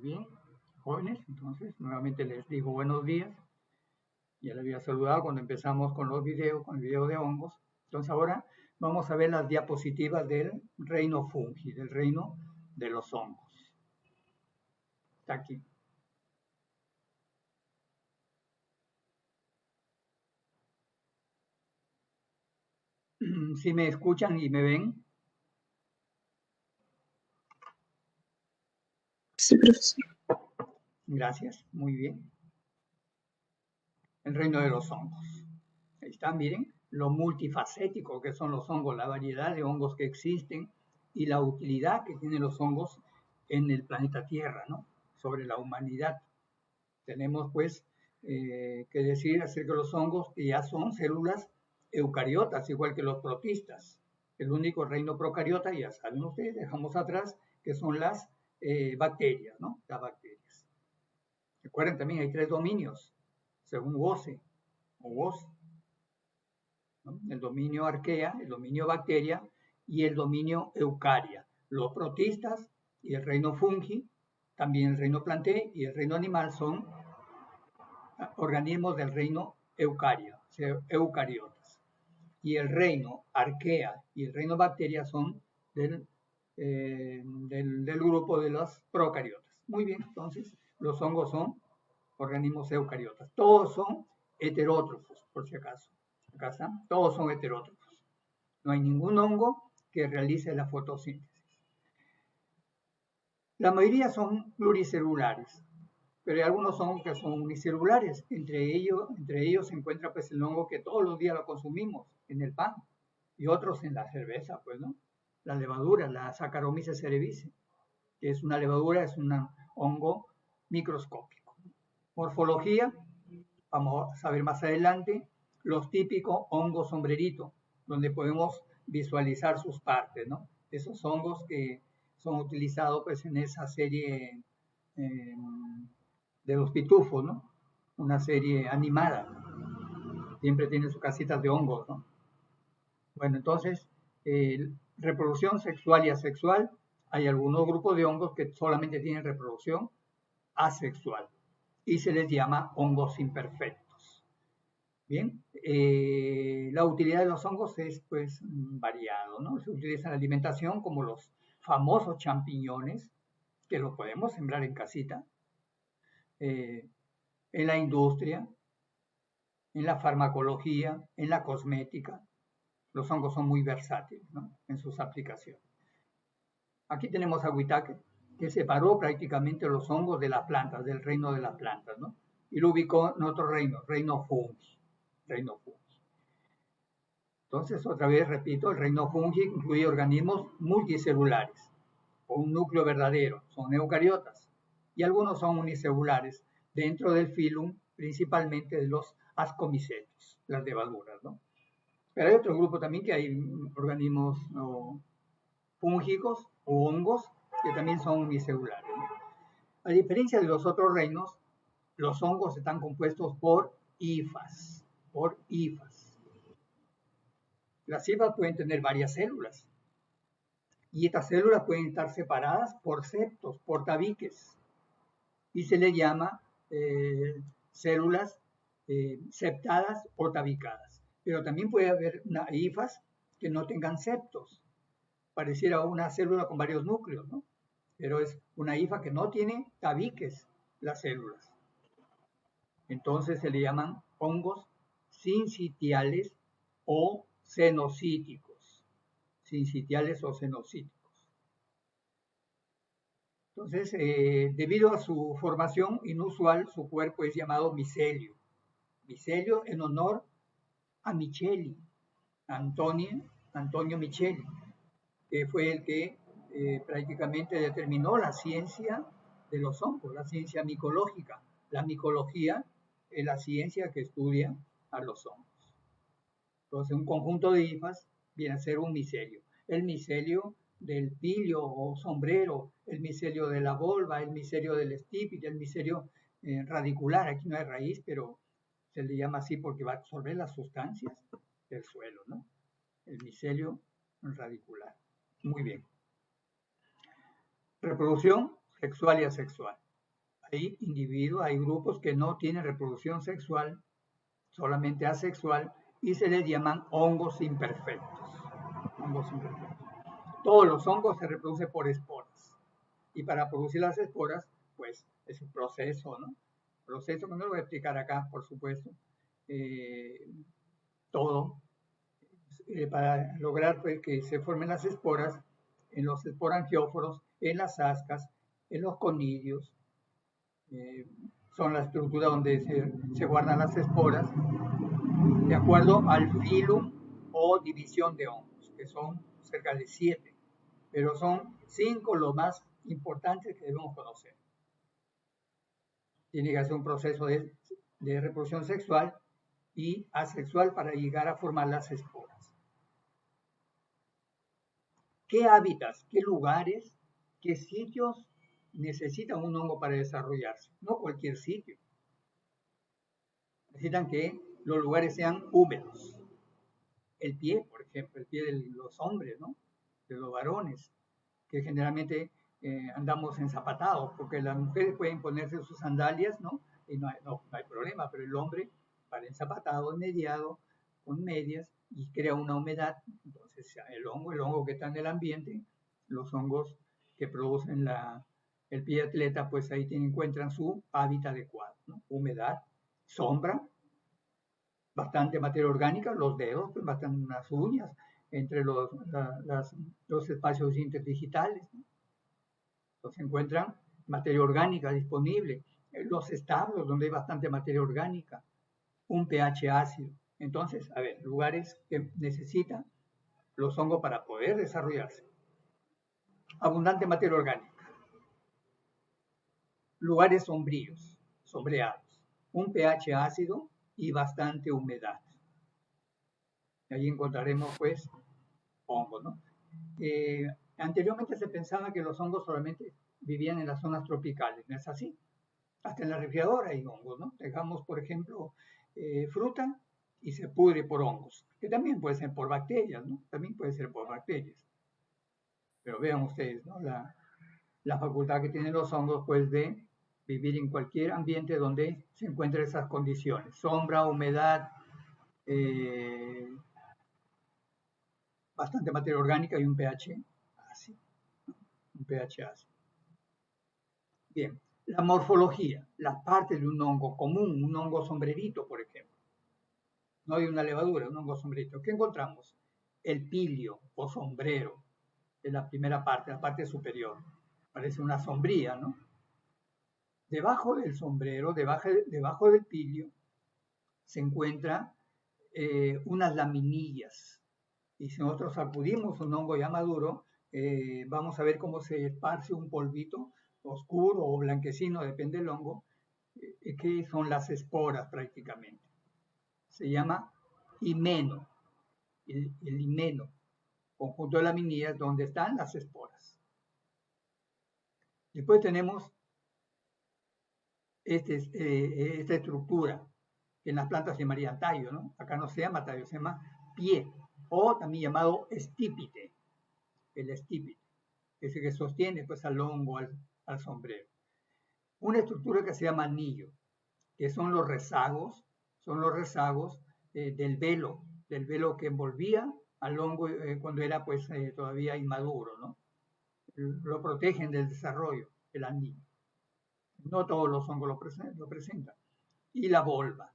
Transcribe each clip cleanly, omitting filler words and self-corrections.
bien, jóvenes, entonces nuevamente les digo buenos días. Ya les había saludado cuando empezamos con los videos, con el video de hongos. Entonces ahora vamos a ver las diapositivas del reino fungi, del reino de los hongos. Está aquí. ¿Sí me escuchan y me ven? Sí, profesor. Gracias, muy bien. El reino de los hongos. Ahí está, miren, lo multifacético que son los hongos, la variedad de hongos que existen y la utilidad que tienen los hongos en el planeta Tierra, ¿no? Sobre la humanidad. Tenemos pues que decir acerca de los hongos que ya son células eucariotas, igual que los protistas. El único reino procariota, ya saben ustedes, dejamos atrás, que son las bacterias, ¿no? Las bacterias. Recuerden también hay 3 dominios, según Woese o Woese, ¿no? El dominio arquea, el dominio bacteria y el dominio eucaria. Los protistas y el reino fungi, también el reino planté y el reino animal son organismos del reino eucaria, o sea, eucariotas. Y el reino arquea y el reino bacteria son del grupo de los procariotas. Muy bien, entonces los hongos son organismos eucariotas. Todos son heterótrofos, por si acaso. Acá están, todos son heterótrofos. No hay ningún hongo que realice la fotosíntesis. La mayoría son pluricelulares, pero hay algunos hongos que son unicelulares. Entre ellos se encuentra pues el hongo que todos los días lo consumimos en el pan y otros en la cerveza, pues, ¿no? La levadura, la Saccharomyces cerevisiae, que es una levadura, es un hongo microscópico. Morfología, vamos a ver más adelante, los típicos hongos sombrerito, donde podemos visualizar sus partes, ¿no? Esos hongos que son utilizados pues en esa serie de los pitufos, ¿no? Una serie animada. Siempre tiene sus casitas de hongos, ¿no? Bueno, entonces, reproducción sexual y asexual. Hay algunos grupos de hongos que solamente tienen reproducción asexual y se les llama hongos imperfectos. Bien, la utilidad de los hongos es pues variado, ¿no? Se utiliza en la alimentación como los famosos champiñones, que los podemos sembrar en casita, en la industria, en la farmacología, en la cosmética. Los hongos son muy versátiles, ¿no? En sus aplicaciones. Aquí tenemos a Whitaker, que separó prácticamente los hongos de las plantas, del reino de las plantas, ¿no? Y lo ubicó en otro reino, reino fungi. Entonces, otra vez repito, el reino fungi incluye organismos multicelulares, o un núcleo verdadero, son eucariotas, y algunos son unicelulares, dentro del filum, principalmente de los ascomicetos, las levaduras, ¿no? Pero hay otro grupo también que hay organismos fúngicos o hongos que también son unicelulares, ¿no? A diferencia de los otros reinos, los hongos están compuestos por hifas, Las hifas pueden tener varias células y estas células pueden estar separadas por septos, por tabiques, y se le llama células septadas o tabicadas. Pero también puede haber hifas que no tengan septos, pareciera una célula con varios núcleos, ¿no? Pero es una hifa que no tiene tabiques las células. Entonces se le llaman hongos sincitiales o cenocíticos. Sincitiales o cenocíticos. Entonces, debido a su formación inusual, su cuerpo es llamado micelio. Micelio en honor a Micheli, Antonio Micheli, que fue el que prácticamente determinó la ciencia de los hongos, la ciencia micológica. La micología es la ciencia que estudia a los hongos. Entonces, un conjunto de hifas viene a ser un micelio. El micelio del pilio o sombrero, el micelio de la volva, el micelio del estípite, el micelio radicular. Aquí no hay raíz, pero se le llama así porque va a absorber las sustancias del suelo, ¿no? El micelio radicular. Muy bien. Reproducción sexual y asexual. Hay individuos, hay grupos que no tienen reproducción sexual, solamente asexual, y se les llaman hongos imperfectos. Hongos imperfectos. Todos los hongos se reproducen por esporas. Y para producir las esporas, pues es un proceso, ¿no? Proceso que no lo voy a explicar acá, por supuesto. Todo para lograr pues, que se formen las esporas en los esporangióforos, en las ascas, en los conidios. Son la estructura donde se guardan las esporas de acuerdo al filum o división de hongos, que son cerca de 7, pero son 5 los más importantes que debemos conocer. Tiene que hacer un proceso de reproducción sexual y asexual para llegar a formar las esporas. ¿Qué hábitats, qué lugares, qué sitios necesitan un hongo para desarrollarse? No cualquier sitio. Necesitan que los lugares sean húmedos. El pie, por ejemplo, el pie de los hombres, ¿no? De los varones, que generalmente andamos enzapatados, porque las mujeres pueden ponerse sus sandalias, ¿no? Y no hay problema, pero el hombre para enzapatado, mediado, con medias, y crea una humedad. Entonces, el hongo que está en el ambiente, los hongos que producen el pie de atleta, pues ahí encuentran su hábitat adecuado, ¿no? Humedad, sombra, bastante materia orgánica, los dedos, pues bastante unas uñas, entre los espacios interdigitales, ¿no? Entonces se encuentran materia orgánica disponible, los establos donde hay bastante materia orgánica, un pH ácido. Entonces, a ver, lugares que necesitan los hongos para poder desarrollarse. Abundante materia orgánica. Lugares sombríos, sombreados. Un pH ácido y bastante humedad. Ahí encontraremos, pues, hongos, ¿no? Anteriormente se pensaba que los hongos solamente vivían en las zonas tropicales, ¿no es así? Hasta en la refrigeradora hay hongos, ¿no? Dejamos, por ejemplo, fruta y se pudre por hongos, que también puede ser por bacterias, ¿no? También puede ser por bacterias. Pero vean ustedes, ¿no? La facultad que tienen los hongos, pues, de vivir en cualquier ambiente donde se encuentren esas condiciones. Sombra, humedad, bastante materia orgánica y un pH ácido. Un pH ácido. Bien, la morfología, las partes de un hongo común, un hongo sombrerito, por ejemplo. No hay una levadura, un hongo sombrerito. ¿Qué encontramos? El pilio o sombrero de la primera parte, la parte superior. Parece una sombría, ¿no? Debajo del sombrero, debajo del pilio, se encuentran unas laminillas. Y si nosotros sacudimos un hongo ya maduro, vamos a ver cómo se esparce un polvito oscuro o blanquecino, depende del hongo, que son las esporas prácticamente. Se llama himeno, el himeno, conjunto de laminillas donde están las esporas. Después tenemos esta estructura, que en las plantas se llamaría tallo, ¿no? Acá no se llama tallo, se llama pie, o también llamado estípite, el estípite, ese que sostiene pues al hongo, al sombrero. Una estructura que se llama anillo, que son los rezagos del velo que envolvía al hongo cuando era pues todavía inmaduro, ¿no? Lo protegen del desarrollo, el anillo. No todos los hongos lo presentan. Y la volva,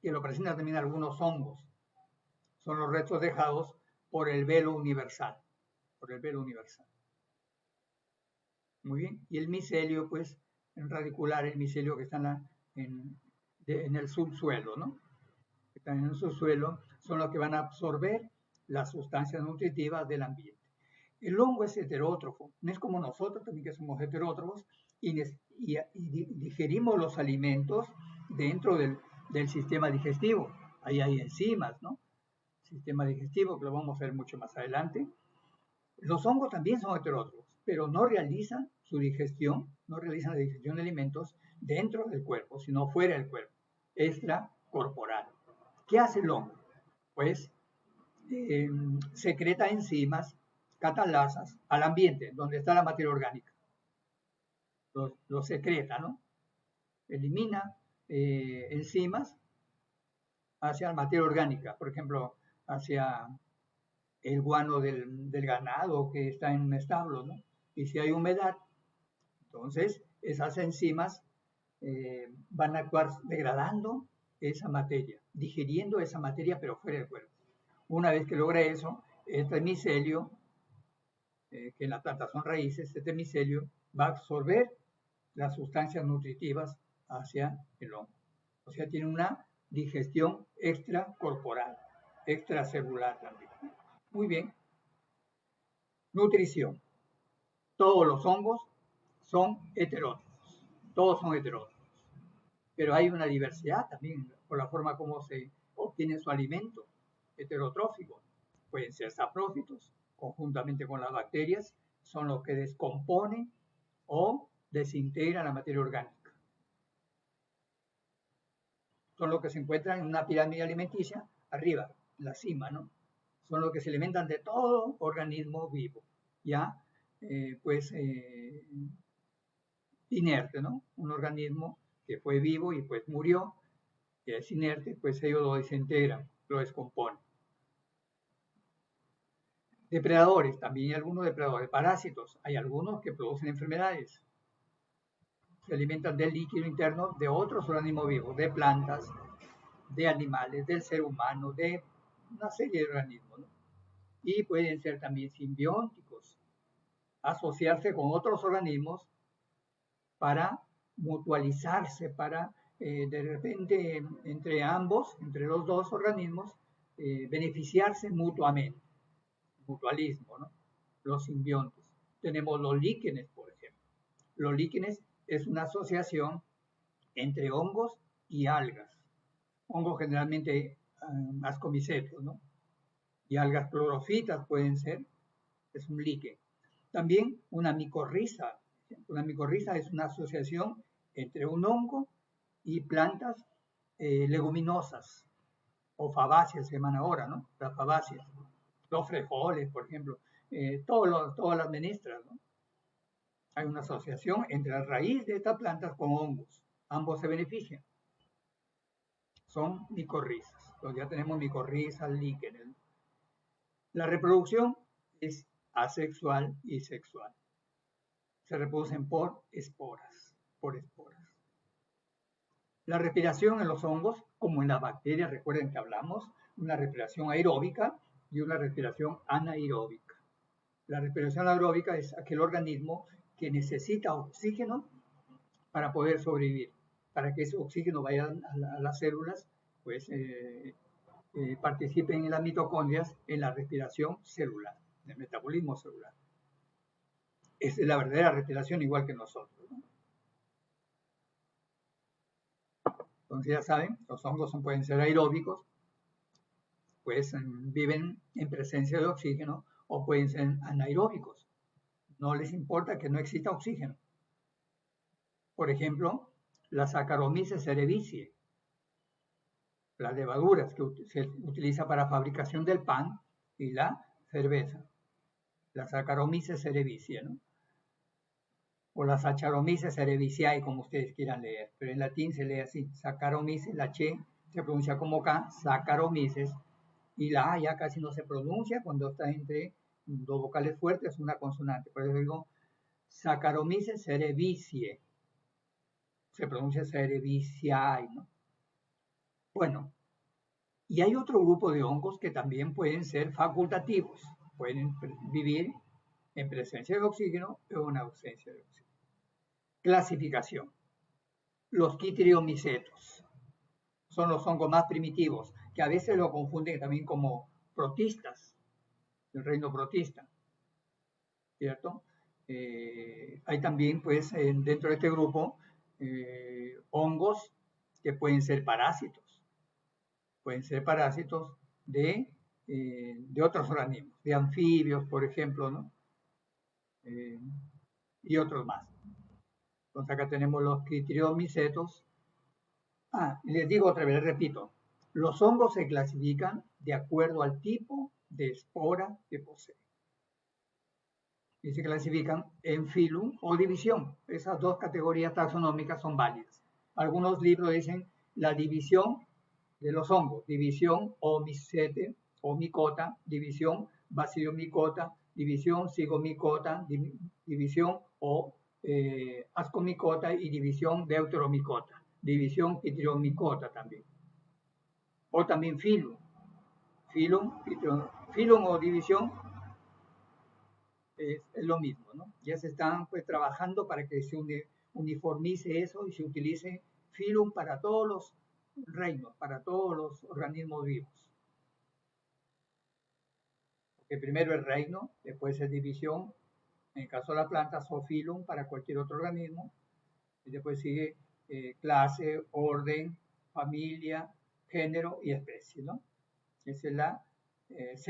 que lo presentan también algunos hongos. Son los restos dejados por el velo universal. Por el velo universal. Muy bien. Y el micelio, pues, en radicular, el micelio que está en el subsuelo, ¿no? Que están en el subsuelo, son los que van a absorber las sustancias nutritivas del ambiente. El hongo es heterótrofo, no es como nosotros también que somos heterótrofos y digerimos los alimentos dentro del sistema digestivo. Ahí hay enzimas, ¿no? Sistema digestivo, que lo vamos a ver mucho más adelante. Los hongos también son heterótrofos, pero no realizan su digestión, no realizan la digestión de alimentos dentro del cuerpo, sino fuera del cuerpo, extracorporal. ¿Qué hace el hongo? Pues secreta enzimas, catalasas al ambiente, donde está la materia orgánica. lo secreta, ¿no? Elimina enzimas hacia la materia orgánica, por ejemplo, hacia el guano del ganado que está en un establo, ¿no? Y si hay humedad, entonces esas enzimas van a actuar degradando esa materia, digiriendo esa materia, pero fuera del cuerpo. Una vez que logra eso, este micelio, que en la planta son raíces, este micelio va a absorber las sustancias nutritivas hacia el hongo. O sea, tiene una digestión extracorporal, extracelular también. Muy bien. Nutrición. Todos los hongos son heterótrofos. Todos son heterótrofos. Pero hay una diversidad también por la forma como se obtiene su alimento heterotrófico. Pueden ser saprófitos, conjuntamente con las bacterias, son los que descomponen o desintegran la materia orgánica. Son los que se encuentran en una pirámide alimenticia arriba, en la cima, ¿no? Son los que se alimentan de todo organismo vivo, ya inerte, ¿no? Un organismo que fue vivo y pues murió, que es inerte, pues ellos lo desintegran, lo descomponen. Depredadores, también hay algunos depredadores, parásitos, hay algunos que producen enfermedades, se alimentan del líquido interno de otros organismos vivos, de plantas, de animales, del ser humano, de una serie de organismos, ¿no? Y pueden ser también simbióticos, asociarse con otros organismos para mutualizarse, para de repente entre ambos, entre los dos organismos, beneficiarse mutuamente. Mutualismo, ¿no? Los simbiontes. Tenemos los líquenes, por ejemplo. Los líquenes es una asociación entre hongos y algas. Hongos generalmente ascomicetos, ¿no? Y algas clorofitas pueden ser, es un líquen. También una micorriza. Una micorriza es una asociación entre un hongo y plantas leguminosas o fabáceas se llaman ahora, ¿no? Las fabáceas. Los frijoles, por ejemplo, todas las menestras, ¿no? Hay una asociación entre la raíz de estas plantas con hongos. Ambos se benefician. Son micorrizas. Entonces ya tenemos micorrizas, líquenes. La reproducción es asexual y sexual. Se reproducen por esporas, La respiración en los hongos, como en las bacterias, recuerden que hablamos, una respiración aeróbica y una respiración anaeróbica. La respiración aeróbica es aquel organismo que necesita oxígeno para poder sobrevivir, para que ese oxígeno vaya a las células, pues participen en las mitocondrias en la respiración celular, en el metabolismo celular. Es la verdadera respiración igual que nosotros, ¿no? Entonces ya saben, los hongos pueden ser aeróbicos, pues viven en presencia de oxígeno, o pueden ser anaeróbicos. No les importa que no exista oxígeno. Por ejemplo, la Saccharomyces cerevisiae, las levaduras que se utiliza para fabricación del pan y la cerveza. La Saccharomyces cerevisiae, ¿no? O la Saccharomyces cerevisiae, como ustedes quieran leer, pero en latín se lee así, Saccharomyces, la Ch se pronuncia como K, Saccharomyces, y la A ya casi no se pronuncia cuando está entre dos vocales fuertes, una consonante, por eso digo Saccharomyces cerevisiae, se pronuncia cerevisiae, ¿no? Bueno, y hay otro grupo de hongos que también pueden ser facultativos, pueden vivir en presencia de oxígeno o en ausencia de oxígeno. Clasificación. Los quitriomicetos son los hongos más primitivos, que a veces lo confunden también como protistas, el reino protista, ¿cierto? Hay también, pues, dentro de este grupo, hongos que pueden ser parásitos de otros organismos, de anfibios, por ejemplo, ¿no? Y otros más. Entonces acá tenemos los quitriomicetos. Les digo otra vez, les repito, los hongos se clasifican de acuerdo al tipo de espora que poseen. y se clasifican en filum o división. Esas dos categorías taxonómicas son válidas. Algunos libros dicen la división de los hongos, división Omicete o micota, división Basidiomycota, división Zygomycota, división o Ascomycota y división Deuteromycota, división Pityriomycota también. O también filum. Filum o división es lo mismo, ¿no? Ya se están pues trabajando para que se uniformice eso y se utilice filum para todos los reinos, para todos los organismos vivos. Porque primero el reino, después es división, en el caso de la planta, zoofilum para cualquier otro organismo, y después sigue clase, orden, familia, género y especie, ¿no? Esa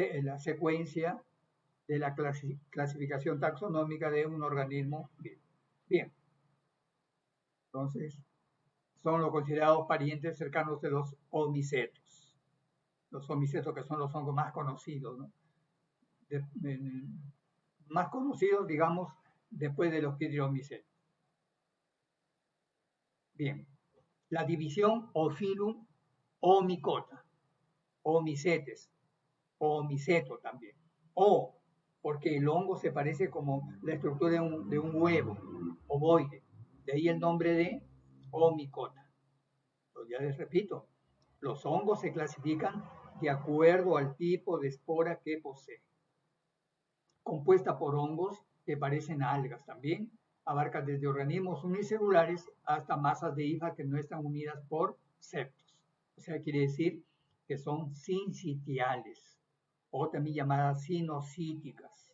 es la secuencia de la clasificación taxonómica de un organismo vivo. Bien, entonces son los considerados parientes cercanos de los omicetos. Los omicetos que son los hongos más conocidos, ¿no? Más conocidos, digamos, después de los pityromicetos. Bien, la división o filum o micota, o micetes, o miceto también, o porque el hongo se parece como la estructura de un huevo, ovoide, de ahí el nombre de omicota. Entonces, ya les repito, los hongos se clasifican de acuerdo al tipo de espora que posee. Compuesta por hongos que parecen algas también, abarca desde organismos unicelulares hasta masas de hifas que no están unidas por septos. O sea, quiere decir que son sincitiales, o también llamadas sinocíticas.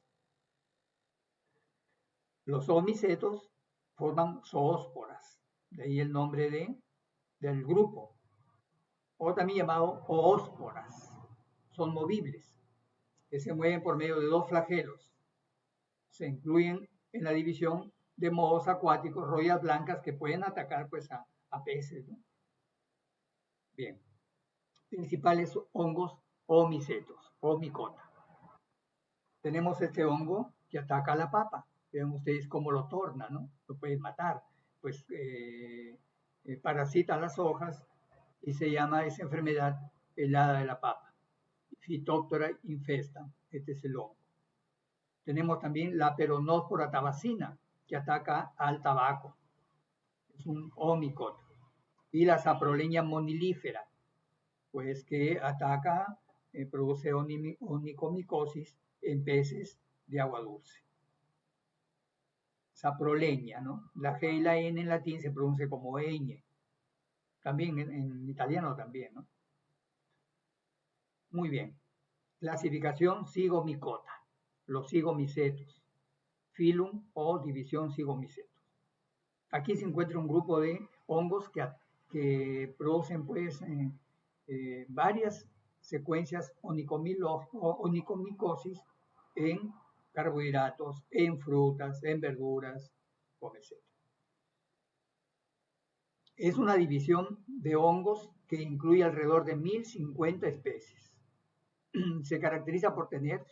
Los omicetos forman zoósporas, de ahí el nombre del grupo, o también llamado oósporas. Son movibles, que se mueven por medio de dos flagelos. Se incluyen en la división de mohos acuáticos, rollas blancas que pueden atacar pues, a peces, ¿no? Bien, principales hongos omicetos, o micota. Tenemos este hongo que ataca a la papa. Vean ustedes cómo lo torna, ¿no? Lo pueden matar. Pues parasita las hojas y se llama esa enfermedad helada de la papa. Phytophthora infesta, este es el hongo. Tenemos también la Peronospora tabacina, que ataca al tabaco. Es un omicota. Y la Saproleña monilífera, pues que ataca, produce onicomicosis en peces de agua dulce. Saproleña, ¿no? La G y la N en latín se pronuncia como ñ. También en italiano también, ¿no? Muy bien. Clasificación zygomicota. Los zigomicetos. Filum o división zigomicetos. Aquí se encuentra un grupo de hongos que producen pues varias secuencias onicomicosis en carbohidratos, en frutas, en verduras, etc. Es una división de hongos que incluye alrededor de 1050 especies. Se caracteriza por tener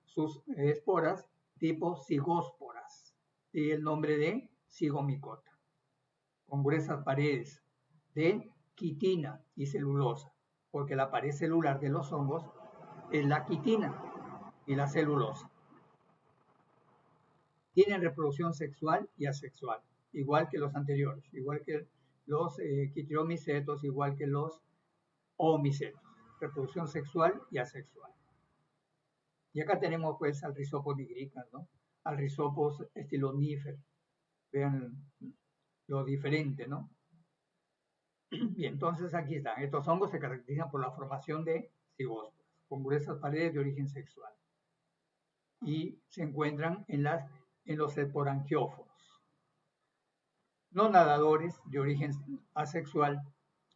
sus esporas tipo zigósporas y el nombre de zigomicota, con gruesas paredes de quitina y celulosa, porque la pared celular de los hongos es la quitina y la celulosa. Tienen reproducción sexual y asexual, igual que los anteriores, igual que los quitriyomicetos, igual que los omicetos, reproducción sexual y asexual. Y acá tenemos pues al Rhizopus nigricans, ¿no? Al Rhizopus stylonifer. Vean lo diferente, ¿no? Bien, entonces aquí están. Estos hongos se caracterizan por la formación de zigósporas, con gruesas paredes de origen sexual. Y se encuentran en los esporangióforos. No nadadores de origen asexual.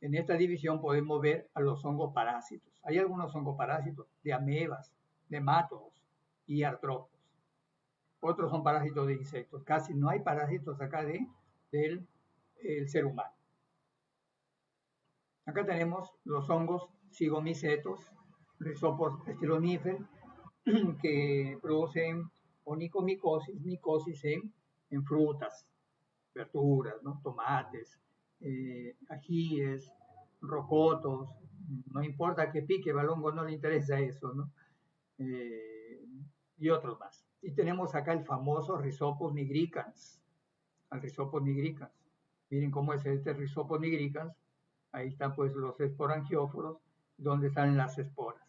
En esta división podemos ver a los hongos parásitos. Hay algunos hongos parásitos de amebas, nematodos y artrópodos. Otros son parásitos de insectos. Casi no hay parásitos acá del ser humano. Acá tenemos los hongos zigomicetos, Rhizopus stylonifer, que producen onicomicosis, micosis en frutas, verduras, ¿no? Tomates, ajíes, rocotos, no importa que pique, Balongo no le interesa eso, ¿no? Eh, y otros más. Y tenemos acá el famoso Rhizopus nigricans, al Rhizopus nigricans. Miren cómo es este Rhizopus nigricans. Ahí están pues los esporangióforos, donde salen las esporas.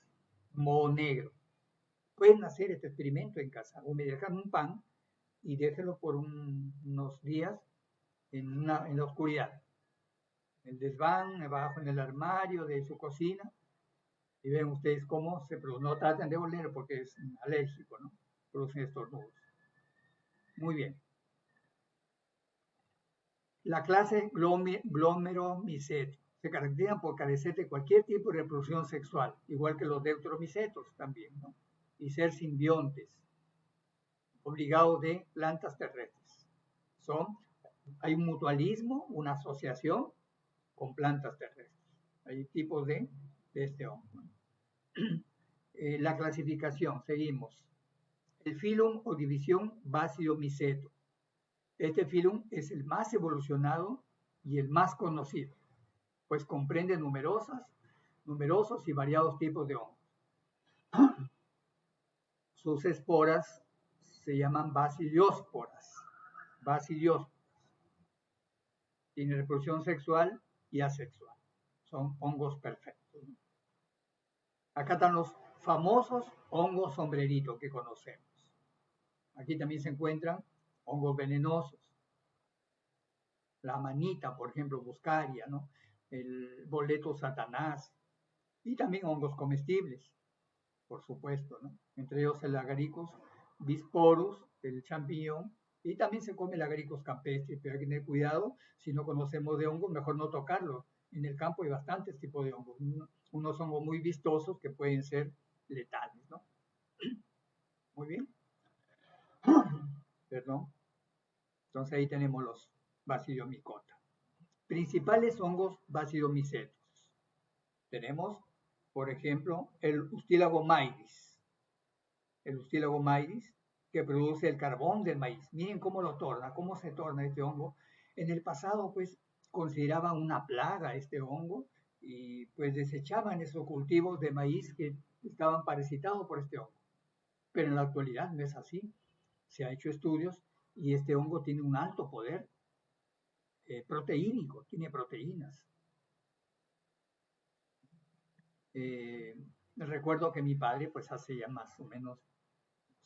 Moho negro. Pueden hacer este experimento en casa. Humedezcan un pan y déjenlo por unos días en la oscuridad. En el desván, abajo en el armario de su cocina, y ven ustedes cómo se produce. No traten de oler porque es alérgico, ¿no? Producen estornudos. Muy bien. La clase Glomeromiceto se caracteriza por carecer de cualquier tipo de reproducción sexual, igual que los deuteromicetos también, ¿no? Y ser simbiontes, obligados de plantas terrestres. Hay un mutualismo, una asociación con plantas terrestres. Hay tipos de este hongo. La clasificación, seguimos. El filum o división Basidiomyceto. Este filum es el más evolucionado y el más conocido, pues comprende numerosos y variados tipos de hongos. Sus esporas se llaman basidiosporas. Tiene reproducción sexual y asexual. Son hongos perfectos. Acá están los famosos hongos sombrerito que conocemos. Aquí también se encuentran hongos venenosos. La manita, por ejemplo, Buscaria, ¿no? El boleto satanás. Y también hongos comestibles, por supuesto, ¿no? Entre ellos el agaricus bisporus, el champiñón, y también se come el agaricus campestre, pero hay que tener cuidado, si no conocemos de hongos, mejor no tocarlo. En el campo hay bastantes tipos de hongos, unos hongos muy vistosos que pueden ser letales, ¿no? Muy bien. Perdón. Entonces ahí tenemos los Basidiomycota. Principales hongos basidiomycetos. Tenemos, por ejemplo, el Ustilago maidis. El Ustilago maidis, que produce el carbón del maíz. Miren cómo lo torna, cómo se torna este hongo. En el pasado, pues, consideraban una plaga este hongo y pues desechaban esos cultivos de maíz que estaban parasitados por este hongo. Pero en la actualidad no es así. Se han hecho estudios y este hongo tiene un alto poder proteínico, tiene proteínas. Recuerdo que mi padre, pues hace ya más o menos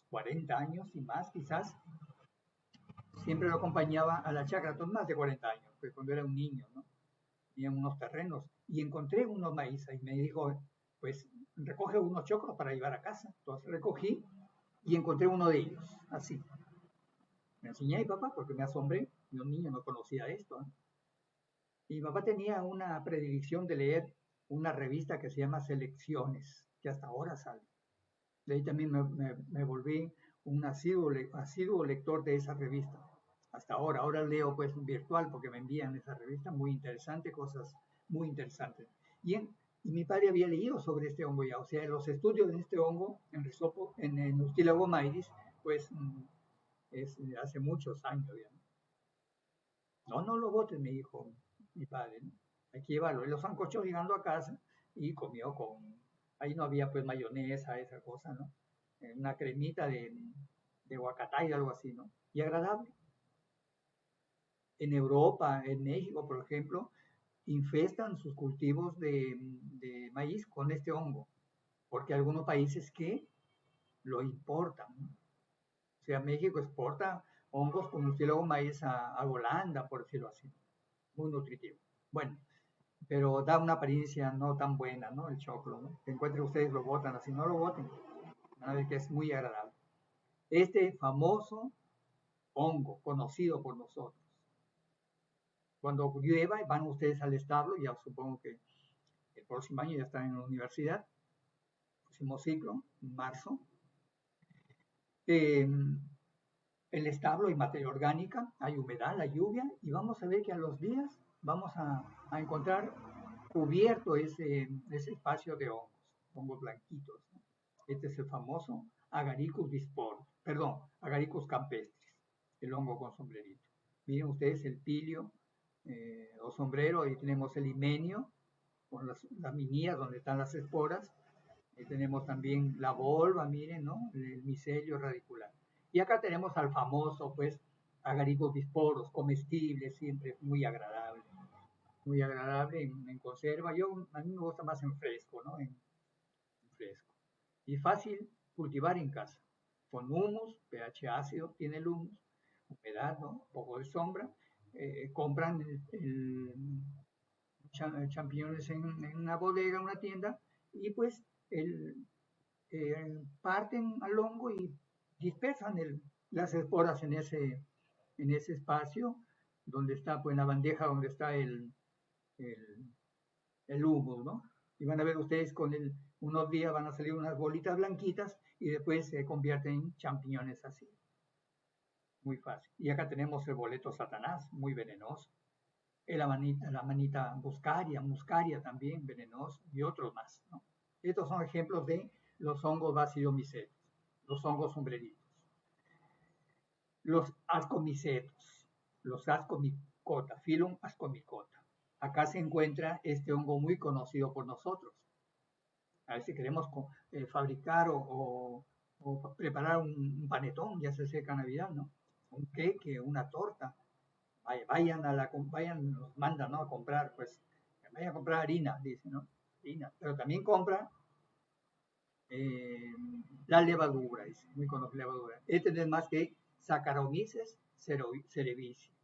40 años y más quizás, siempre lo acompañaba a la chacra, más de 40 años, pues cuando era un niño, ¿no? Tenía unos terrenos y encontré unos maíz y me dijo, pues recoge unos choclos para llevar a casa. Entonces recogí y encontré uno de ellos, así. Me enseñé a mi papá porque me asombré, un niño no conocía esto, ¿no? Y mi papá tenía una predilección de leer una revista que se llama Selecciones, que hasta ahora sale. De ahí también me volví un asiduo lector de esa revista. Hasta ahora leo pues virtual porque me envían esa revista, muy interesante, cosas muy interesantes. Y mi padre había leído sobre este hongo ya, o sea, los estudios de este hongo en el Ustilago maidis, pues es hace muchos años ya. No lo botes, me dijo mi padre, ¿no? Hay que llevarlo. Y los sancochos llegando a casa y comió ahí no había pues mayonesa, esa cosa, ¿no? Una cremita de huacatay, algo así, ¿no? Y agradable. En Europa, en México, por ejemplo, infestan sus cultivos de maíz con este hongo, porque hay algunos países que lo importan, ¿no? O sea, México exporta hongos con murciélago maíz a Holanda, por decirlo así. Muy nutritivo. Bueno, pero da una apariencia no tan buena, ¿no? El choclo, ¿no? Que encuentren ustedes lo botan así, no lo boten, van a ver que es muy agradable. Este famoso hongo, conocido por nosotros. Cuando llueva, van ustedes al establo, ya supongo que el próximo año ya están en la universidad, próximo ciclo, en marzo. El establo hay materia orgánica, hay humedad, la lluvia, y vamos a ver que a los días vamos a encontrar cubierto ese espacio de hongos blanquitos, ¿no? Este es el famoso Agaricus bisporus, perdón, Agaricus campestris, el hongo con sombrerito. Miren ustedes el pilio o sombrero, ahí tenemos el himenio, con las minillas donde están las esporas. Ahí tenemos también la volva, miren, ¿no? El micelio radicular. Y acá tenemos al famoso, pues, Agaricus bisporus, comestible, siempre muy agradable. Muy agradable en conserva. A mí me gusta más en fresco, ¿no? En fresco. Y fácil cultivar en casa. Con humus, pH ácido tiene el humus, humedad, ¿no? Un poco de sombra. Compran champiñones en una bodega, en una tienda, y pues parten al hongo y dispersan las esporas en ese espacio donde está, pues en la bandeja donde está el humus, ¿no? Y van a ver ustedes unos días van a salir unas bolitas blanquitas y después se convierten en champiñones así. Muy fácil. Y acá tenemos el boleto satanás, muy venenoso. La manita muscaria también venenoso y otros más, ¿no? Estos son ejemplos de los hongos basilomicetos, los hongos sombreritos. Los ascomicetos, los ascomicota, Phylum ascomicota. Acá se encuentra este hongo muy conocido por nosotros. A ver si queremos fabricar o preparar un panetón, ya se acerca Navidad, ¿no? Un queque, una torta. Nos mandan, ¿no? A comprar, pues, vayan a comprar harina, dice, ¿no? Harina. Pero también compra la levadura, dice, muy conocida levadura. Este no es más que Saccharomyces cerevisiae,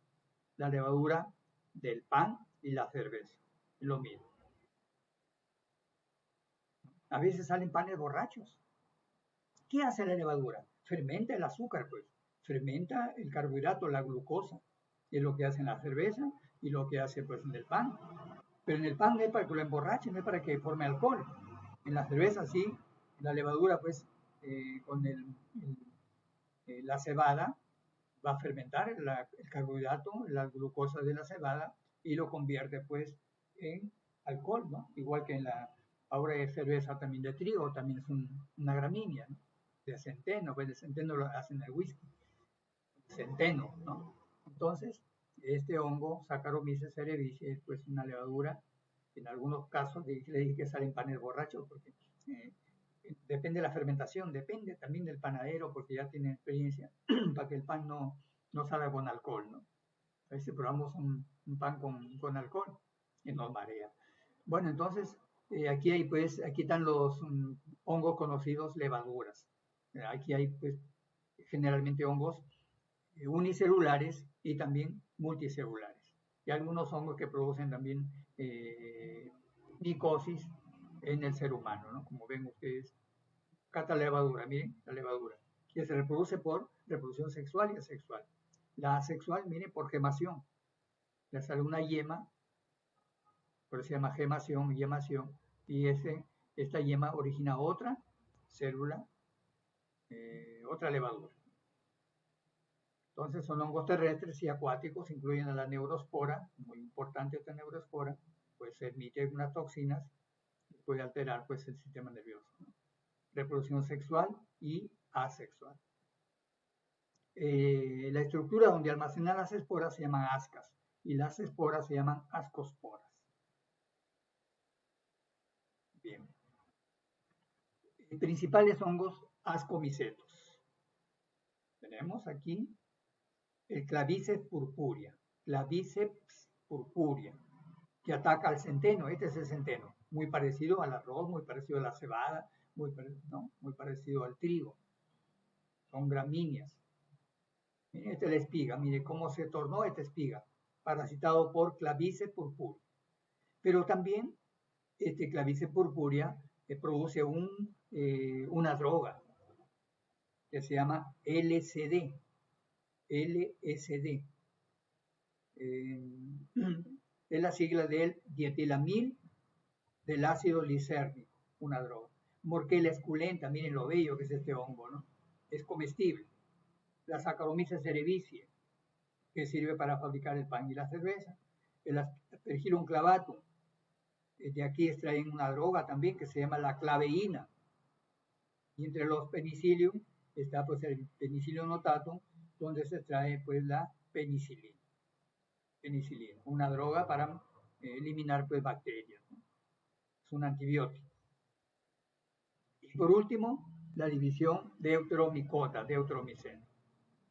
la levadura del pan y la cerveza, lo mismo. A veces salen panes borrachos. ¿Qué hace la levadura? Fermenta el azúcar, pues. Fermenta el carbohidrato, la glucosa. Es lo que hace en la cerveza y lo que hace, pues, en el pan. Pero en el pan no es para que lo emborrache, no es para que forme alcohol. En la cerveza sí, la levadura, pues, con la cebada, va a fermentar el carbohidrato, la glucosa de la cebada y lo convierte, pues, en alcohol, ¿no? Igual que ahora hay cerveza también de trigo, también es una gramínea, ¿no? De centeno, pues de centeno lo hacen el whisky, centeno, ¿no? Entonces, este hongo, Saccharomyces cerevisiae, es pues una levadura, en algunos casos le dije que salen panes borrachos, porque depende de la fermentación, depende también del panadero, porque ya tiene experiencia, para que el pan no salga con alcohol, ¿no? A ver si probamos un pan con alcohol y nos marea. Bueno, entonces, aquí están los hongos conocidos, levaduras. Aquí hay, pues, generalmente hongos unicelulares y también multicelulares. Y algunos hongos que producen también micosis en el ser humano, ¿no? Como ven ustedes, acá está la levadura, miren, la levadura, que se reproduce por reproducción sexual y asexual. La asexual, miren, por gemación. Le sale una yema, por eso se llama gemación, y esta yema origina otra célula, otra levadura. Entonces son hongos terrestres y acuáticos, incluyen a la neurospora, muy importante esta neurospora, pues emite unas toxinas y puede alterar, pues, el sistema nervioso, ¿no? Reproducción sexual y asexual. La estructura donde almacenan las esporas se llaman ascas y las esporas se llaman ascosporas. Bien. Principales hongos ascomicetos. Tenemos aquí el Claviceps purpurea, que ataca al centeno. Este es el centeno, muy parecido al arroz, muy parecido a la cebada, muy parecido al trigo. Son gramíneas. Miren, esta es la espiga, mire cómo se tornó esta espiga, parasitado por Claviceps purpurea. Pero también este Claviceps purpurea produce una droga que se llama LSD. LSD. Es la sigla del dietilamil del ácido lisérgico, una droga. Morquella esculenta, miren lo bello que es este hongo, ¿no? Es comestible. La Saccharomyces cerevisiae, que sirve para fabricar el pan y la cerveza. El Aspergillum clavatum, de aquí extraen una droga también que se llama la claveína. Y entre los penicillium está pues el Penicillium notatum, donde se extrae pues la penicilina, una droga para eliminar pues bacterias, ¿no? Es un antibiótico. Y por último, la división Deuteromycota, Deuteromycena.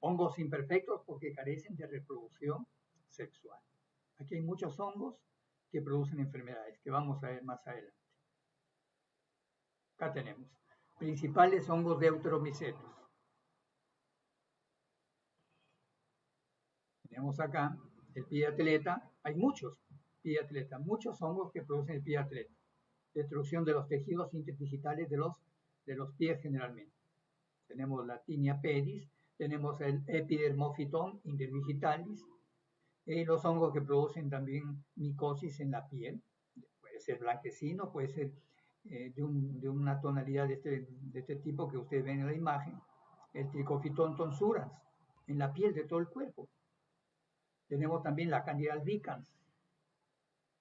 Hongos imperfectos porque carecen de reproducción sexual. Aquí hay muchos hongos que producen enfermedades, que vamos a ver más adelante. Acá tenemos principales hongos deuteromicetos. Tenemos acá el pie de atleta. Hay muchos pie de atleta, muchos hongos que producen el pie de atleta. Destrucción de los tejidos interdigitales de los pies generalmente. Tenemos la Tinea pedis, tenemos el Epidermophyton interdigitalis, y los hongos que producen también micosis en la piel. Puede ser blanquecino, puede ser de una tonalidad de este tipo que ustedes ven en la imagen. El Trichophyton tonsurans, en la piel de todo el cuerpo. Tenemos también la Candida albicans,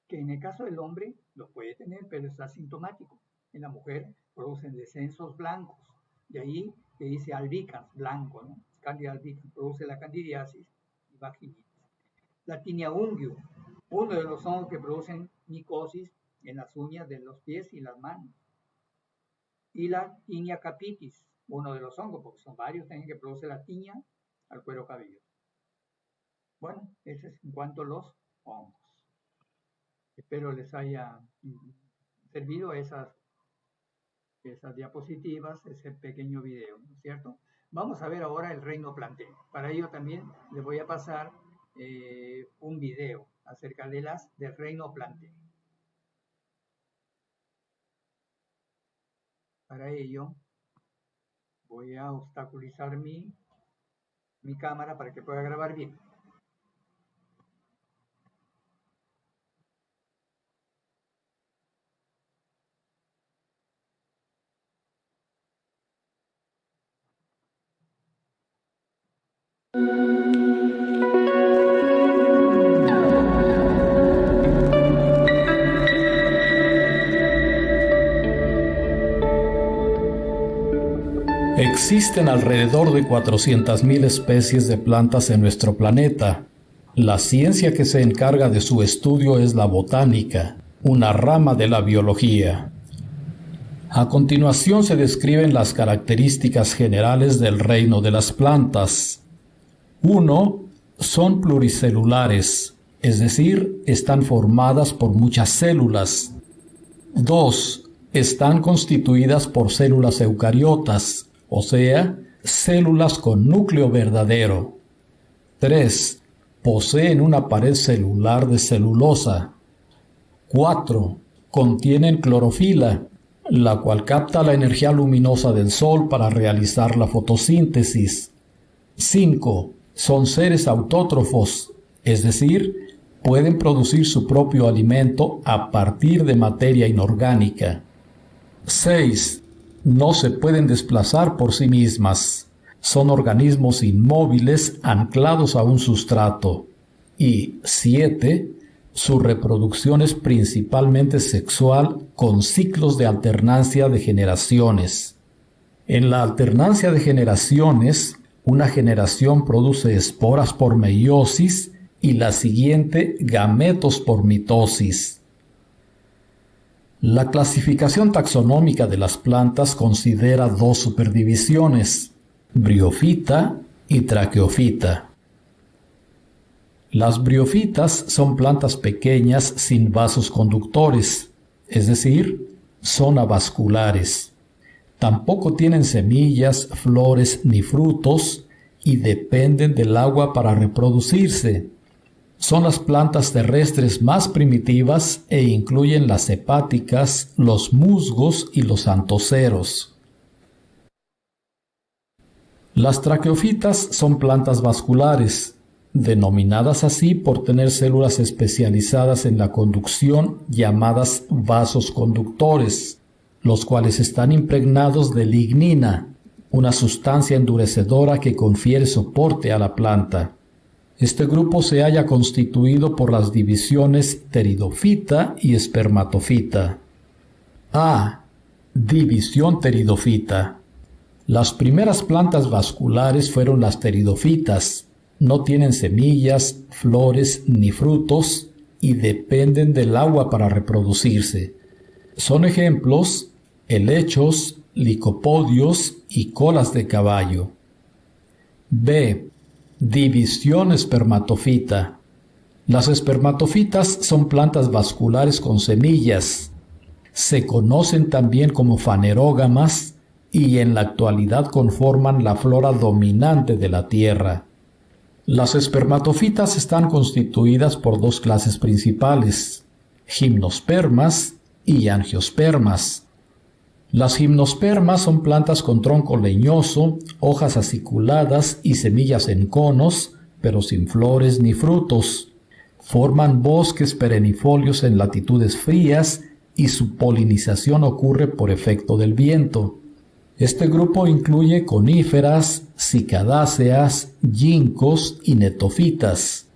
que en el caso del hombre lo puede tener, pero es asintomático. En la mujer producen descensos blancos. De ahí que dice albicans, blanco, ¿no? Candida albicans produce la candidiasis y vaginitis. La Tinea unguium, uno de los hongos que producen micosis en las uñas de los pies y las manos. Y la Tinea capitis, uno de los hongos, porque son varios también que produce la tiña al cuero cabelludo. Bueno, eso es en cuanto a los hongos. Espero les haya servido esas diapositivas, ese pequeño video, ¿no es cierto? Vamos a ver ahora el reino plantae. Para ello también les voy a pasar un video acerca del reino plantae. Para ello voy a obstaculizar mi cámara para que pueda grabar bien. Existen alrededor de 400.000 especies de plantas en nuestro planeta. La ciencia que se encarga de su estudio es la botánica, una rama de la biología. A continuación se describen las características generales del reino de las plantas. 1. Son pluricelulares, es decir, están formadas por muchas células. 2. Están constituidas por células eucariotas, o sea, células con núcleo verdadero. 3. Poseen una pared celular de celulosa. 4. Contienen clorofila, la cual capta la energía luminosa del sol para realizar la fotosíntesis. 5. Son seres autótrofos, es decir, pueden producir su propio alimento a partir de materia inorgánica. 6. No se pueden desplazar por sí mismas. Son organismos inmóviles anclados a un sustrato. Y 7. Su reproducción es principalmente sexual con ciclos de alternancia de generaciones. En la alternancia de generaciones, una generación produce esporas por meiosis y la siguiente gametos por mitosis. La clasificación taxonómica de las plantas considera dos superdivisiones, briofita y traqueofita. Las briofitas son plantas pequeñas sin vasos conductores, es decir, son avasculares. Tampoco tienen semillas, flores ni frutos y dependen del agua para reproducirse. Son las plantas terrestres más primitivas e incluyen las hepáticas, los musgos y los antoceros. Las traqueofitas son plantas vasculares, denominadas así por tener células especializadas en la conducción llamadas vasos conductores, los cuales están impregnados de lignina, una sustancia endurecedora que confiere soporte a la planta. Este grupo se halla constituido por las divisiones pteridofita y espermatofita. A. División pteridofita. Las primeras plantas vasculares fueron las pteridofitas. No tienen semillas, flores ni frutos y dependen del agua para reproducirse. Son ejemplos helechos, licopodios y colas de caballo. B. División espermatofita. Las espermatofitas son plantas vasculares con semillas. Se conocen también como fanerógamas y en la actualidad conforman la flora dominante de la Tierra. Las espermatofitas están constituidas por dos clases principales, gimnospermas y angiospermas. Las gimnospermas son plantas con tronco leñoso, hojas aciculadas y semillas en conos, pero sin flores ni frutos. Forman bosques perennifolios en latitudes frías y su polinización ocurre por efecto del viento. Este grupo incluye coníferas, cicadáceas, ginkgos y netofitas.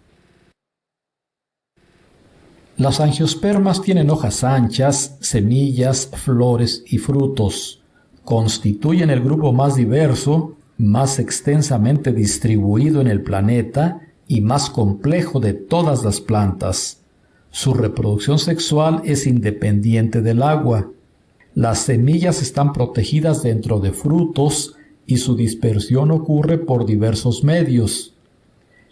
Las angiospermas tienen hojas anchas, semillas, flores y frutos. Constituyen el grupo más diverso, más extensamente distribuido en el planeta y más complejo de todas las plantas. Su reproducción sexual es independiente del agua. Las semillas están protegidas dentro de frutos y su dispersión ocurre por diversos medios.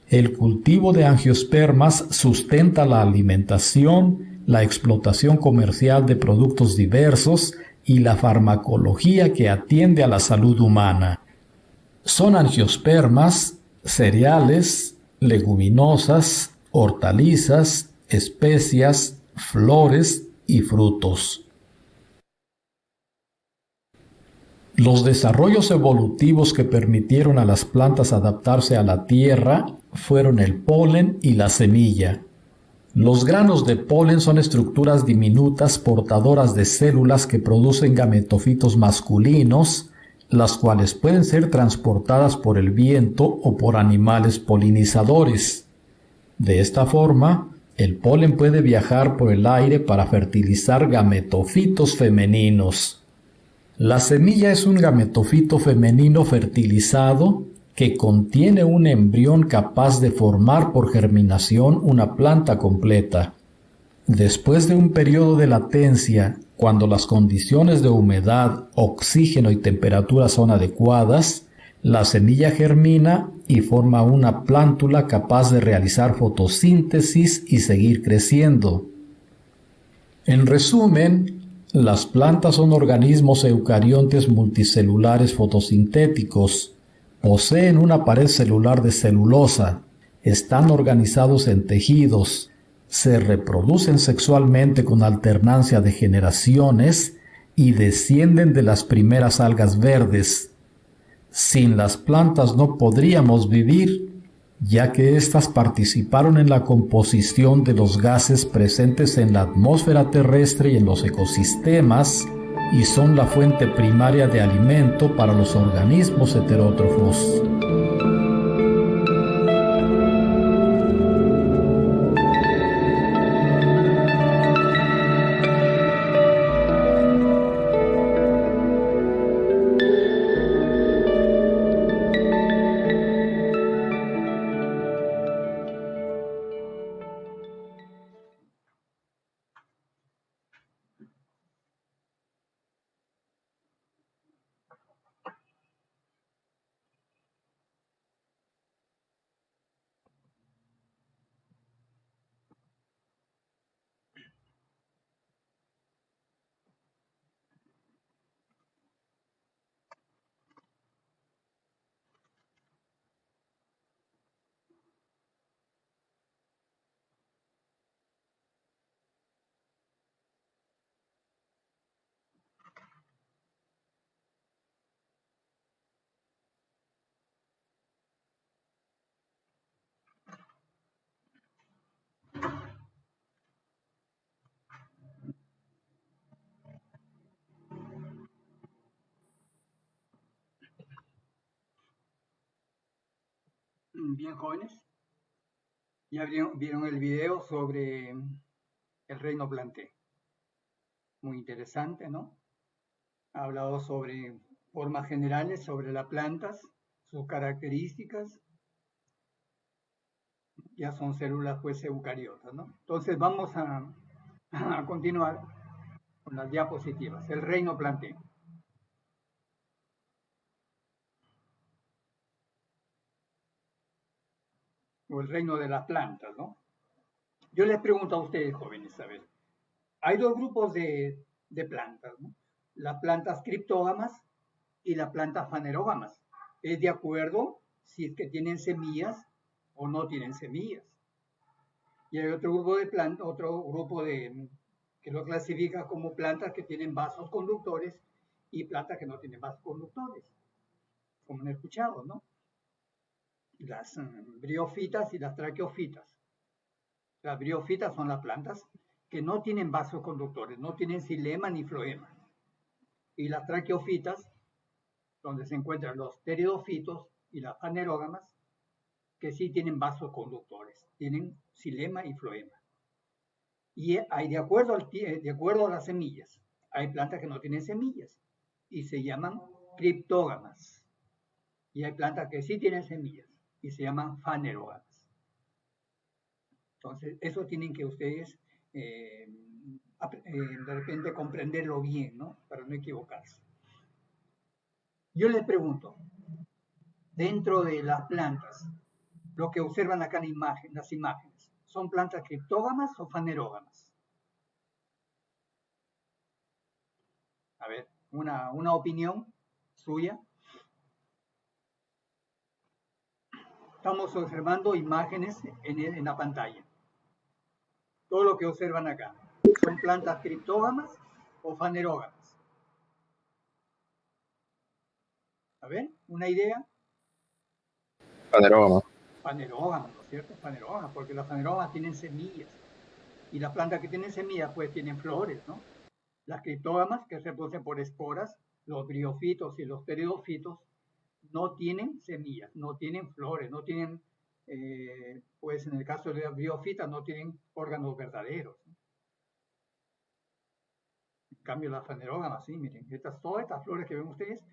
El cultivo de angiospermas sustenta la alimentación, la explotación comercial de productos diversos y la farmacología que atiende a la salud humana. Son angiospermas, cereales, leguminosas, hortalizas, especias, flores y frutos. Los desarrollos evolutivos que permitieron a las plantas adaptarse a la tierra fueron el polen y la semilla. Los granos de polen son estructuras diminutas portadoras de células que producen gametofitos masculinos, las cuales pueden ser transportadas por el viento o por animales polinizadores. De esta forma, el polen puede viajar por el aire para fertilizar gametofitos femeninos. La semilla es un gametofito femenino fertilizado que contiene un embrión capaz de formar por germinación una planta completa. Después de un periodo de latencia, cuando las condiciones de humedad, oxígeno y temperatura son adecuadas, la semilla germina y forma una plántula capaz de realizar fotosíntesis y seguir creciendo. En resumen, las plantas son organismos eucariontes multicelulares fotosintéticos. Poseen una pared celular de celulosa, están organizados en tejidos, se reproducen sexualmente con alternancia de generaciones y descienden de las primeras algas verdes. Sin las plantas no podríamos vivir, ya que éstas participaron en la composición de los gases presentes en la atmósfera terrestre y en los ecosistemas, y son la fuente primaria de alimento para los organismos heterótrofos. Bien, jóvenes, ya vieron el video sobre el reino planté. Muy interesante, ¿no? Ha hablado sobre formas generales sobre las plantas, sus características. Ya son células pues eucariotas, ¿no? Entonces vamos a continuar con las diapositivas. El reino plantae. O el reino de las plantas, ¿no? Yo les pregunto a ustedes, jóvenes, a ver, hay dos grupos de plantas, ¿no? Las plantas criptógamas y las plantas fanerógamas. Es de acuerdo si es que tienen semillas o no tienen semillas. Y hay otro grupo de plantas, que lo clasifica como plantas que tienen vasos conductores y plantas que no tienen vasos conductores, como han escuchado, ¿no? Las briófitas y las traqueofitas. Las briófitas son las plantas que no tienen vasos conductores, no tienen xilema ni floema. Y las traqueofitas, donde se encuentran los pteridofitos y las fanerógamas, que sí tienen vasos conductores, tienen xilema y floema. Y hay de acuerdo a las semillas, hay plantas que no tienen semillas y se llaman criptógamas. Y hay plantas que sí tienen semillas y se llaman fanerógamas. Entonces, eso tienen que ustedes de repente comprenderlo bien, ¿no? Para no equivocarse. Yo les pregunto, dentro de las plantas, lo que observan acá en las imágenes, ¿son plantas criptógamas o fanerógamas? A ver, una opinión suya. Estamos observando imágenes en la pantalla. Todo lo que observan acá, ¿son plantas criptógamas o fanerógamas? A ver, una idea. Fanerógama. Fanerógamas, ¿no es cierto? Fanerógamas, porque las fanerógamas tienen semillas. Y las plantas que tienen semillas, pues tienen flores, ¿no? Las criptógamas, que se producen por esporas, los briófitos y los pteridofitos, no tienen semillas, no tienen flores, no tienen, pues en el caso de las briófitas, no tienen órganos verdaderos. En cambio, las fanerógamas, sí, miren, todas estas flores que ven ustedes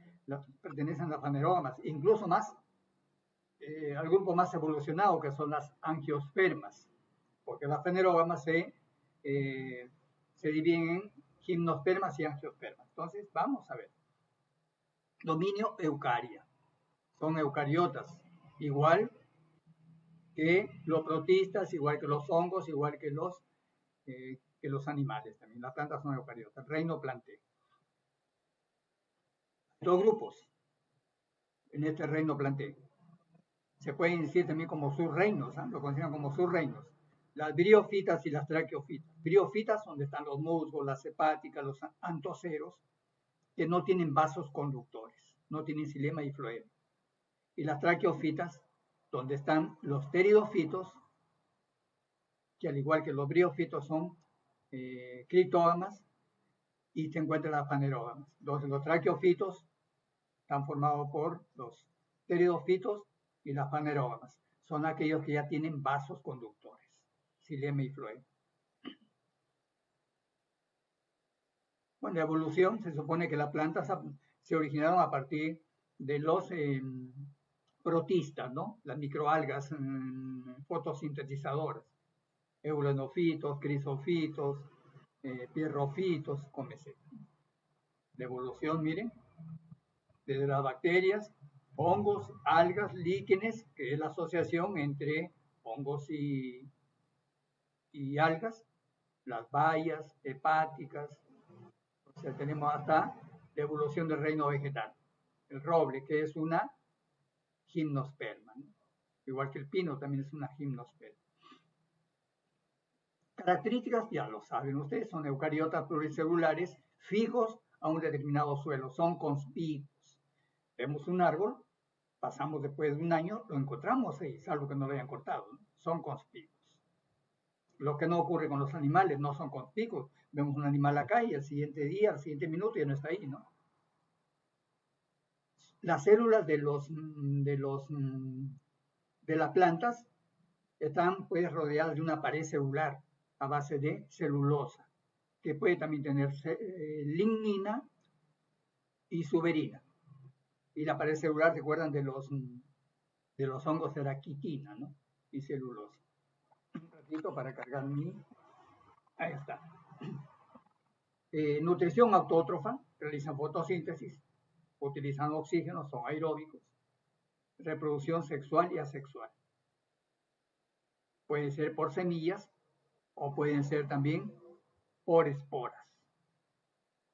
pertenecen a las fanerógamas, incluso más al grupo más evolucionado, que son las angiospermas, porque las fanerógamas se dividen en gimnospermas y angiospermas. Entonces, vamos a ver. Dominio eucaria. Son eucariotas, igual que los protistas, igual que los hongos, igual que los animales también. Las plantas son eucariotas. Reino plantae. Dos grupos en este reino plantae. Se pueden decir también como subreinos, ¿eh? Lo consideran como subreinos. Las briófitas y las traqueofitas. Briófitas, donde están los musgos, las hepáticas, los antoceros, que no tienen vasos conductores, no tienen xilema y floema. Y las traqueofitas, donde están los pteridofitos, que al igual que los briófitos son criptógamas, y se encuentran las fanerógamas. Entonces, los traqueofitos están formados por los pteridofitos y las fanerógamas. Son aquellos que ya tienen vasos conductores, xilema y floema. Bueno, la evolución se supone que las plantas se originaron a partir de los protistas, ¿no? Las microalgas fotosintetizadoras, eulenofitos, crisofitos, pierrofitos, etc. La evolución, miren, desde las bacterias, hongos, algas, líquenes, que es la asociación entre hongos y algas, las bayas, hepáticas. O sea, tenemos hasta la evolución del reino vegetal. El roble, que es una gimnosperma, ¿no? Igual que el pino también es una gimnosperma. Características, ya lo saben ustedes, son eucariotas pluricelulares fijos a un determinado suelo, son conspicuos. Vemos un árbol, pasamos después de un año, lo encontramos ahí, salvo que no lo hayan cortado, ¿no? Son conspicuos. Lo que no ocurre con los animales, no son conspicuos. Vemos un animal acá y al siguiente día, al siguiente minuto ya no está ahí, ¿no? Las células de las plantas están pues rodeadas de una pared celular a base de celulosa, que puede también tener lignina y suberina. Y la pared celular, recuerdan de los hongos, era quitina, ¿no? Y celulosa. Un ratito para cargar mi... Ahí está. Nutrición autótrofa, realizan fotosíntesis, utilizan oxígeno, son aeróbicos. Reproducción sexual y asexual. Pueden ser por semillas o pueden ser también por esporas.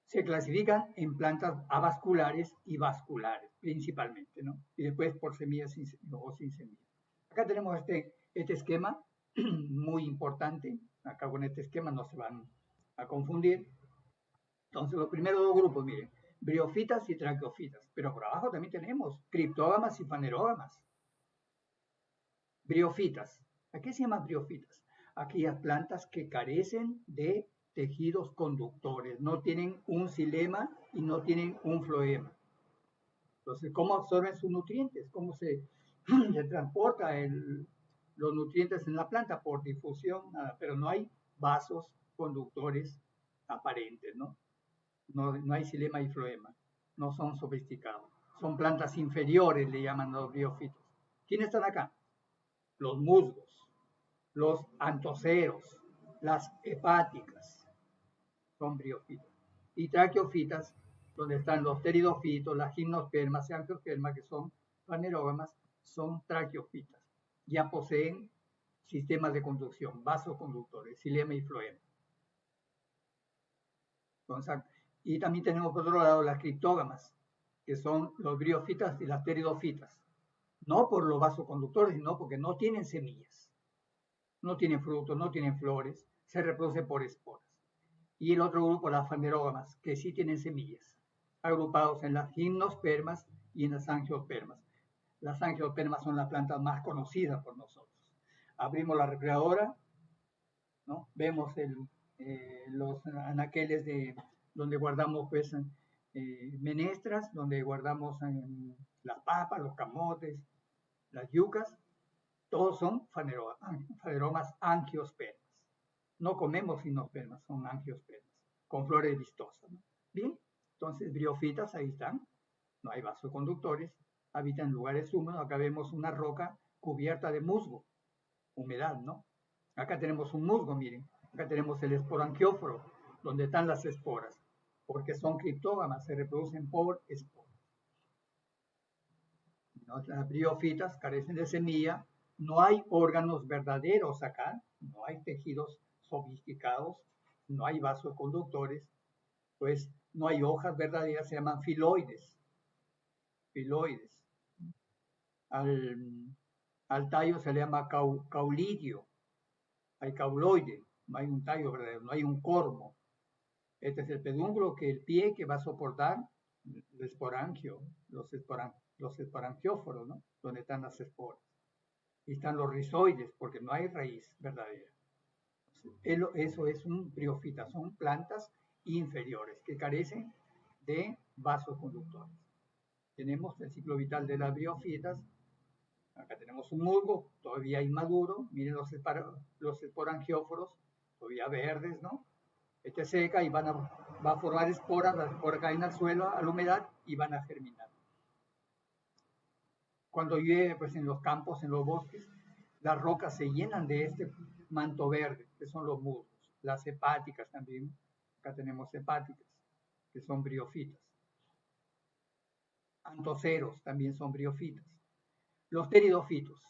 Se clasifican en plantas avasculares y vasculares, principalmente, ¿no? Y después por semillas o sin semillas. Acá tenemos este esquema muy importante. Acá con este esquema no se van a confundir. Entonces, los primeros dos grupos, miren, briofitas y traqueofitas. Pero por abajo también tenemos criptógamas y fanerógamas. Briofitas. ¿A qué se llaman briofitas? Aquellas plantas que carecen de tejidos conductores, no tienen un xilema y no tienen un floema. Entonces, ¿cómo absorben sus nutrientes? ¿Cómo se transporta los nutrientes en la planta? Por difusión, nada, pero no hay vasos conductores aparentes, ¿no? No hay xilema y floema, no son sofisticados. Son plantas inferiores, le llaman los briofitos. ¿Quiénes están acá? Los musgos, los antoceros, las hepáticas, son briofitas. Y traqueofitas, donde están los pteridofitos, las gimnospermas y angiospermas, que son fanerógamas, son traqueofitas. Ya poseen sistemas de conducción, vasoconductores, xilema y floema. Entonces, y también tenemos por otro lado las criptógamas, que son los briofitas y las pteridofitas. No por los vasoconductores, sino porque no tienen semillas, no tienen frutos, no tienen flores, se reproducen por esporas. Y el otro grupo, las fanerógamas, que sí tienen semillas, agrupados en las gimnospermas y en las angiospermas. Las angiospermas son las plantas más conocidas por nosotros. Abrimos la refrigeradora, ¿no? Vemos los anaqueles donde guardamos pues, menestras, donde guardamos las papas, los camotes, las yucas, todos son fanerógamas angiospermas. No comemos gimnospermas, son angiospermas, con flores vistosas, ¿no? Bien, entonces briofitas, ahí están, no hay vasoconductores, habitan en lugares húmedos. Acá vemos una roca cubierta de musgo, humedad, ¿no? Acá tenemos un musgo, miren, acá tenemos el esporangióforo, donde están las esporas, porque son criptógamas, se reproducen por esporas. Las briofitas carecen de semilla, no hay órganos verdaderos acá, no hay tejidos sofisticados, no hay vasoconductores, pues no hay hojas verdaderas, se llaman filoides. Filoides. Al tallo se le llama caulidio, hay cauloide, no hay un tallo verdadero, no hay un cormo. Este es el pedúnculo, que el pie que va a soportar el esporangio, los esporangióforos, ¿no? Donde están las esporas. Y están los rizoides, porque no hay raíz verdadera. Eso es un briofita, son plantas inferiores que carecen de vasoconductores. Tenemos el ciclo vital de las briofitas. Acá tenemos un musgo todavía inmaduro. Miren los esporangióforos, todavía verdes, ¿no? Este seca y va a formar esporas, las esporas caen al suelo, a la humedad, y van a germinar. Cuando llueve, pues en los campos, en los bosques, las rocas se llenan de este manto verde, que son los musgos. Las hepáticas también, acá tenemos hepáticas, que son briofitas. Antoceros también son briofitas. Los pteridofitos,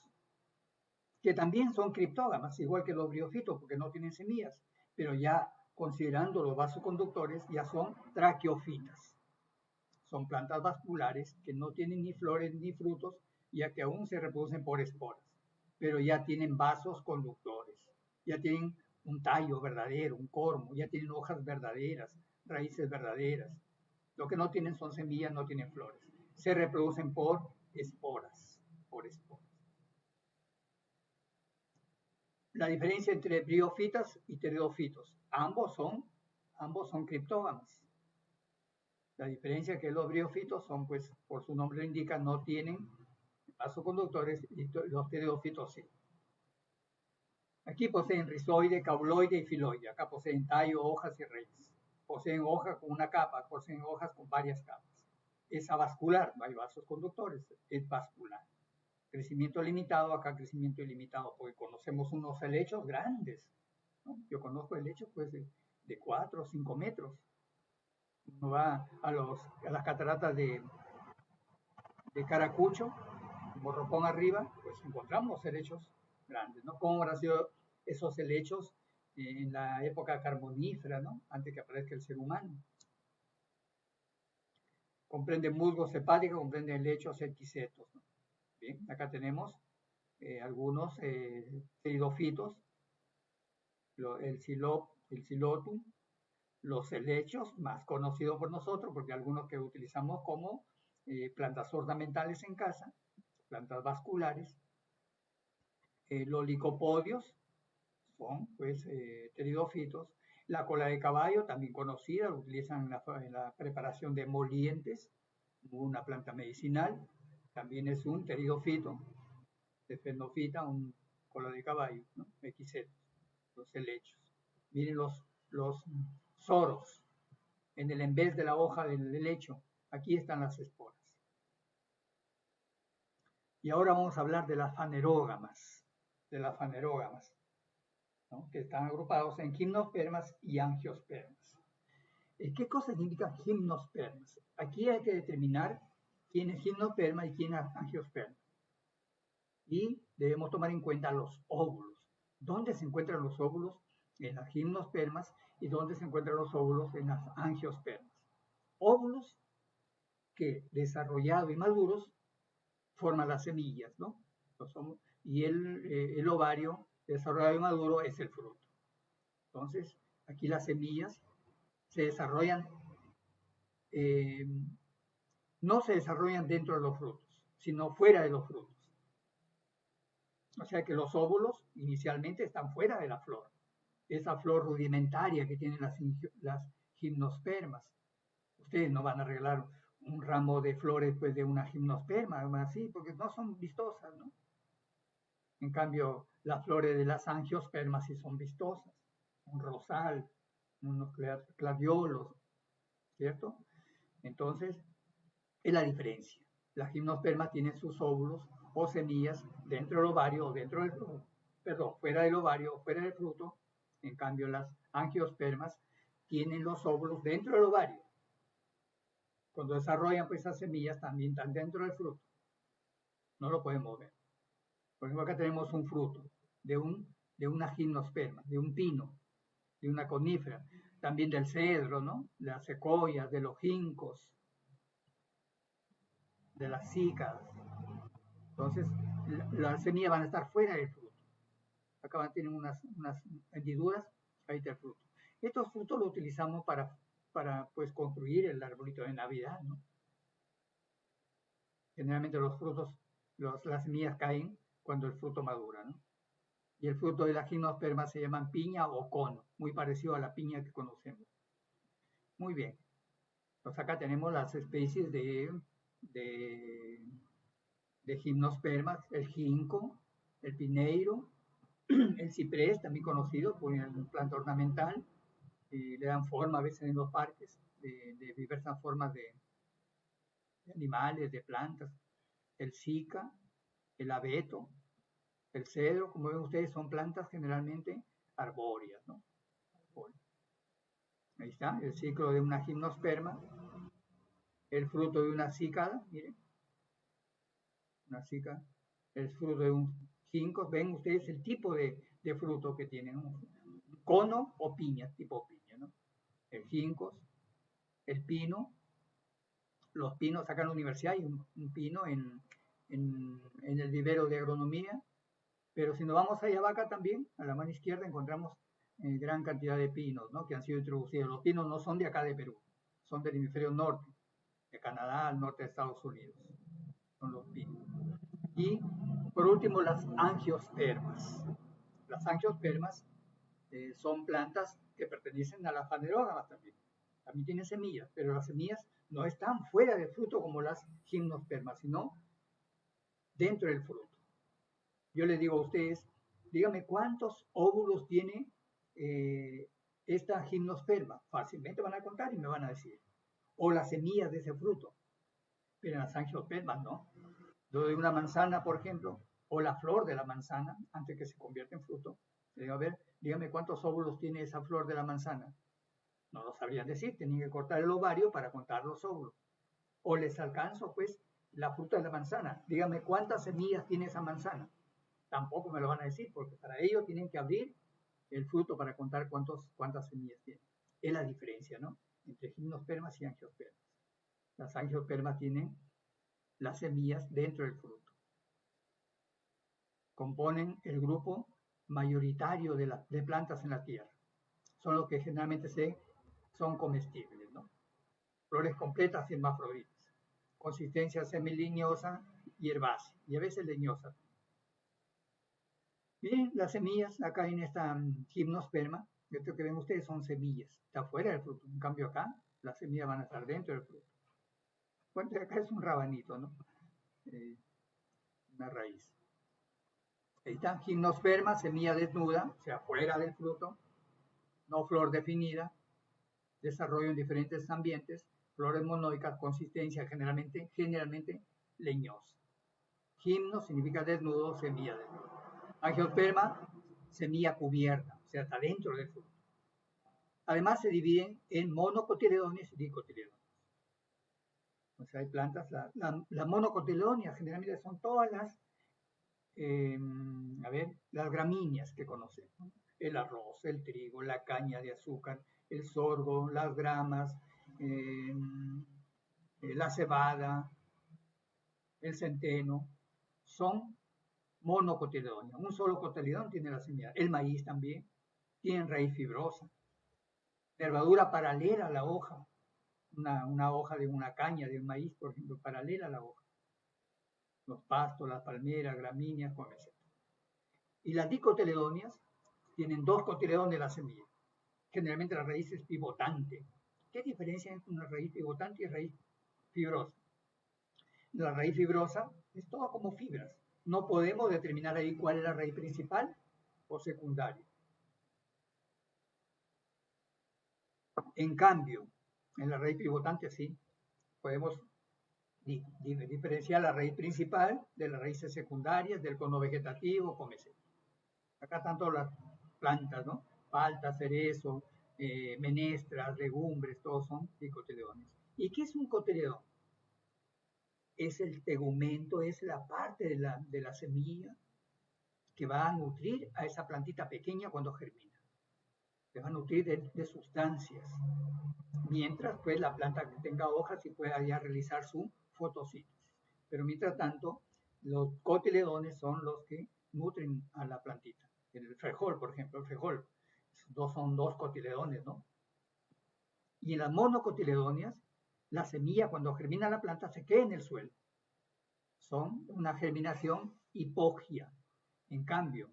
que también son criptógamas, igual que los briofitos, porque no tienen semillas, pero ya considerando los vasoconductores, ya son traqueofitas. Son plantas vasculares que no tienen ni flores ni frutos, ya que aún se reproducen por esporas, pero ya tienen vasos conductores, ya tienen un tallo verdadero, un cormo, ya tienen hojas verdaderas, raíces verdaderas. Lo que no tienen son semillas, no tienen flores. Se reproducen por esporas, La diferencia entre briofitas y pteridofitos, ambos son criptógamas. La diferencia es que los briofitos son, pues, por su nombre lo indica, no tienen vasoconductores, y los pteridofitos sí. Aquí poseen rizoide, cauloide y filoide. Acá poseen tallo, hojas y raíz. Poseen hojas con una capa, poseen hojas con varias capas. es avascular, no hay vasos conductores, es vascular. Crecimiento limitado, acá crecimiento ilimitado, porque conocemos unos helechos grandes, ¿no? Yo conozco helechos pues de 4 o 5 metros. Uno va a las cataratas de Caracucho, Morropón arriba, pues encontramos helechos grandes, ¿no? ¿Cómo habrán sido esos helechos en la época carbonífera, ¿no? Antes que aparezca el ser humano? Comprende musgos hepáticos, comprende helechos eticetos, ¿no? Bien, acá tenemos algunos pteridofitos, el silotum, los helechos, más conocidos por nosotros, porque algunos que utilizamos como plantas ornamentales en casa, plantas vasculares. Los licopodios son pues pteridofitos. La cola de caballo, también conocida, lo utilizan en la preparación de emolientes, una planta medicinal, también es un pteridofito, Stephenophyta, un cola de caballo, ¿no? XZ, los helechos. Miren los soros en el en vez de la hoja del helecho. Aquí están las esporas. Y ahora vamos a hablar de las fanerógamas, ¿no? Que están agrupados en gimnospermas y angiospermas. ¿Qué cosa significa gimnospermas? Aquí hay que determinar quién es gimnosperma y quién es angiosperma. Y debemos tomar en cuenta los óvulos. ¿Dónde se encuentran los óvulos? En las gimnospermas. ¿Y dónde se encuentran los óvulos? En las angiospermas. Óvulos que, desarrollados y maduros, forman las semillas, ¿no? Y el ovario desarrollado y maduro es el fruto. Entonces, aquí las semillas se desarrollan, no se desarrollan dentro de los frutos, sino fuera de los frutos. O sea que los óvulos inicialmente están fuera de la flor. Esa flor rudimentaria que tienen las gimnospermas. Ustedes no van a regalar un ramo de flores pues, de una gimnosperma, así, porque no son vistosas, ¿no? En cambio, las flores de las angiospermas sí son vistosas. Un rosal, unos gladiolos, ¿cierto? Entonces, es la diferencia. Las gimnospermas tienen sus óvulos o semillas dentro del ovario o dentro del fruto, perdón, fuera del ovario o fuera del fruto. En cambio, las angiospermas tienen los óvulos dentro del ovario. Cuando desarrollan pues, esas semillas también están dentro del fruto. No lo podemos ver. Por ejemplo, acá tenemos un fruto de una gimnosperma, de un pino, de una conífera, también del cedro, ¿no? De las secoyas, de los ginkgos, de las cícadas. Entonces, las semillas van a estar fuera del fruto. Acá van a tener unas hendiduras, ahí está el fruto. Estos frutos los utilizamos para pues, construir el arbolito de Navidad, ¿no? Generalmente los frutos, las semillas caen cuando el fruto madura, ¿no? Y el fruto de la gimnosperma se llaman piña o cono, muy parecido a la piña que conocemos. Muy bien. Pues acá tenemos las especies de gimnospermas, el ginkgo, el pineiro, el ciprés, también conocido por una planta ornamental, y le dan forma a veces en los parques de diversas formas de animales, de plantas, el cica, el abeto, el cedro, como ven ustedes, son plantas generalmente arbóreas, ¿no? Ahí está, el ciclo de una gimnosperma, el fruto de una cícada, miren, una cícada, el fruto de un ginkgo, ven ustedes el tipo de fruto que tienen, un cono o piña, tipo piña, ¿no? El ginkgo, el pino, los pinos acá en la universidad hay un pino en el vivero de agronomía, pero si nos vamos allá abajo también, a la mano izquierda encontramos gran cantidad de pinos, ¿no? Que han sido introducidos. Los pinos no son de acá de Perú, son del hemisferio norte, de Canadá, al norte de Estados Unidos. Son los pinos. Y por último, las angiospermas. Las angiospermas son plantas que pertenecen a las fanerógamas también. También tienen semillas, pero las semillas no están fuera del fruto como las gimnospermas, sino dentro del fruto. Yo les digo a ustedes, díganme cuántos óvulos tiene esta gimnosperma. Fácilmente van a contar y me van a decir. O las semillas de ese fruto. pero en las angiospermas no. Lo de una manzana, por ejemplo, o la flor de la manzana, antes que se convierta en fruto, le digo, a ver, dígame cuántos óvulos tiene esa flor de la manzana. No lo sabrían decir, tenían que cortar el ovario para contar los óvulos. O les alcanzo, pues, la fruta de la manzana. Dígame cuántas semillas tiene esa manzana. Tampoco me lo van a decir, porque para ello tienen que abrir el fruto para contar cuántas semillas tiene. Es la diferencia, ¿no? Entre gimnospermas y angiospermas. Las angiospermas tienen las semillas dentro del fruto. Componen el grupo mayoritario de plantas en la tierra. Son los que generalmente son comestibles, ¿no? Flores completas y hermafroditas. Consistencia semilineosa y herbácea, y a veces leñosa. Bien, las semillas acá en esta gimnosperma, esto que ven ustedes son semillas, está fuera del fruto. En cambio acá, las semillas van a estar dentro del fruto. Bueno, acá es un rabanito, ¿no? Una raíz. Ahí está, gimnosperma, semilla desnuda, o sea, fuera del fruto, no flor definida, desarrollo en diferentes ambientes, flores monoicas, consistencia generalmente leñosa. Gimno significa desnudo, semilla desnuda. Angiosperma, semilla cubierta, o sea, está dentro del fruto. Además se dividen en monocotiledonias y dicotiledonias. O sea, hay plantas, las monocotiledonias generalmente son todas las gramíneas que conocemos. El arroz, el trigo, la caña de azúcar, el sorgo, las gramas, la cebada, el centeno, son monocotiledonias. Un solo cotiledón tiene la semilla. El maíz también tiene raíz fibrosa. Nervadura paralela a la hoja. Una hoja de una caña de un maíz, por ejemplo, paralela a la hoja. Los pastos, las palmeras, gramíneas, etc. Y las dicotiledonias tienen dos cotiledones de la semilla. Generalmente la raíz es pivotante. ¿Qué diferencia entre una raíz pivotante y raíz fibrosa? La raíz fibrosa es toda como fibras. No podemos determinar ahí cuál es la raíz principal o secundaria. En cambio, en la raíz pivotante sí, podemos diferenciar la raíz principal de las raíces secundarias, del cono vegetativo, etc. Acá están todas las plantas, ¿no? Palta, cerezo, menestras, legumbres, todos son dicotiledones. ¿Y qué es un cotiledón? Es el tegumento, es la parte de la semilla que va a nutrir a esa plantita pequeña cuando germina. Le va a nutrir de sustancias. Mientras, pues, la planta que tenga hojas y pueda ya realizar su fotosíntesis. Pero mientras tanto, los cotiledones son los que nutren a la plantita. El frijol, por ejemplo, el frijol, son dos cotiledones, ¿no? Y en las monocotiledonias, la semilla cuando germina la planta se queda en el suelo. Son una germinación hipogia. En cambio,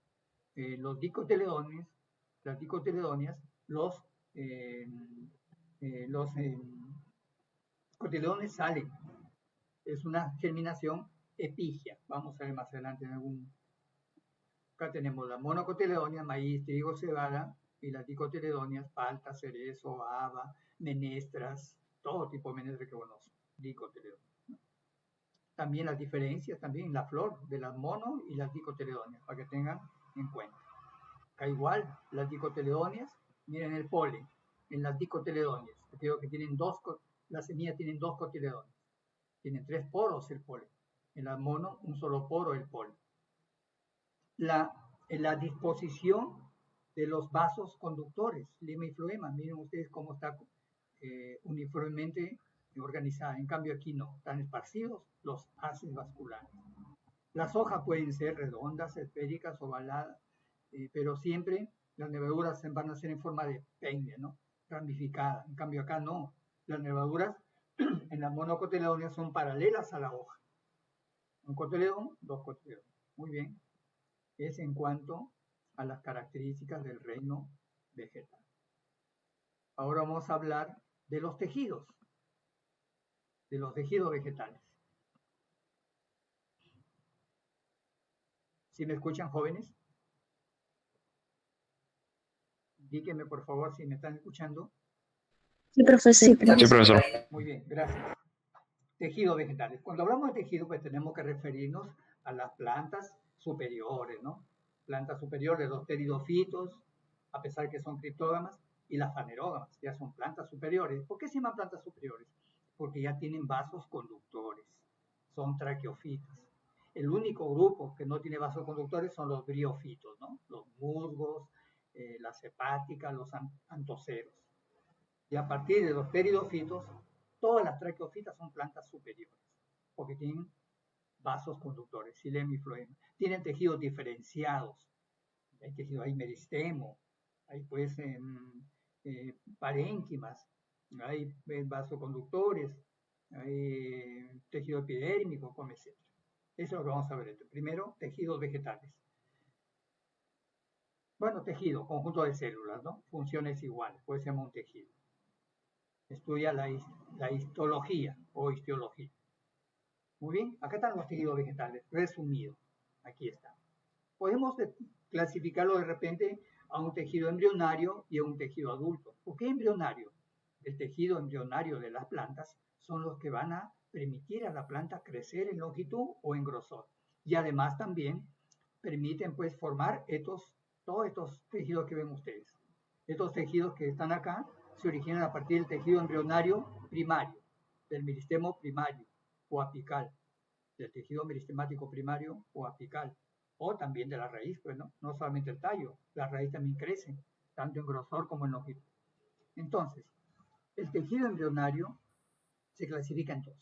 las dicotiledonias, los cotiledones salen. Es una germinación epigia. Vamos a ver más adelante en algún. Acá tenemos las monocotiledonias, maíz, trigo, cebada, y las dicotiledonias, palta, cerezo, haba, menestras, todo tipo de menestras que conocen, dicotiledonias. También las diferencias, también la flor de las mono y las dicotiledonias, para que tengan en cuenta. Acá igual, las dicotiledonias, miren el polen, en las dicotiledonias, creo que tienen las semillas tienen dos cotiledones, tienen 3 poros el polen, en las mono un solo poro el polen. La disposición de los vasos conductores, lema y floema, miren ustedes cómo está uniformemente organizada. En cambio aquí no, están esparcidos los haces vasculares. Las hojas pueden ser redondas, esféricas, ovaladas, pero siempre las nervaduras van a ser en forma de peine, ¿no? Ramificada. En cambio acá no. Las nervaduras en las monocotiledonias son paralelas a la hoja. Un cotiledón, dos cotiledones. Muy bien. Es en cuanto a las características del reino vegetal. Ahora vamos a hablar de los tejidos vegetales. ¿Sí me escuchan, jóvenes? Díganme, por favor, si me están escuchando. Sí, profesor. Sí, profesor. Muy bien, gracias. Tejidos vegetales. Cuando hablamos de tejido, pues tenemos que referirnos a las plantas superiores, ¿no? Plantas superiores, los pteridofitos, a pesar que son criptógamas, y las fanerógamas, ya son plantas superiores. ¿Por qué se llaman plantas superiores? Porque ya tienen vasos conductores, son traqueofitas. El único grupo que no tiene vasos conductores son los briófitos, ¿no? Los musgos, las hepáticas, los antoceros. Y a partir de los pteridofitos, todas las traqueofitas son plantas superiores, porque tienen vasos conductores, xilema y floema. Tienen tejidos diferenciados. Hay tejido, hay meristemo, hay pues parénquimas, hay vasoconductores, hay tejido epidérmico, etc. Eso es lo que vamos a ver. Primero, tejidos vegetales. Bueno, tejido, conjunto de células, ¿no? Funciones iguales, puede ser un tejido. Estudia la histología o histiología. Muy bien, acá están los tejidos vegetales, resumido. Aquí está. Podemos clasificarlo de repente a un tejido embrionario y a un tejido adulto. ¿Por qué embrionario? El tejido embrionario de las plantas son los que van a permitir a la planta crecer en longitud o en grosor. Y además también permiten pues formar todos estos tejidos que ven ustedes. Estos tejidos que están acá se originan a partir del tejido embrionario primario, del meristemo primario o apical, del tejido meristemático primario o apical, o también de la raíz, pues no solamente el tallo, la raíz también crece, tanto en grosor como en longitud. Entonces, el tejido embrionario se clasifica en dos: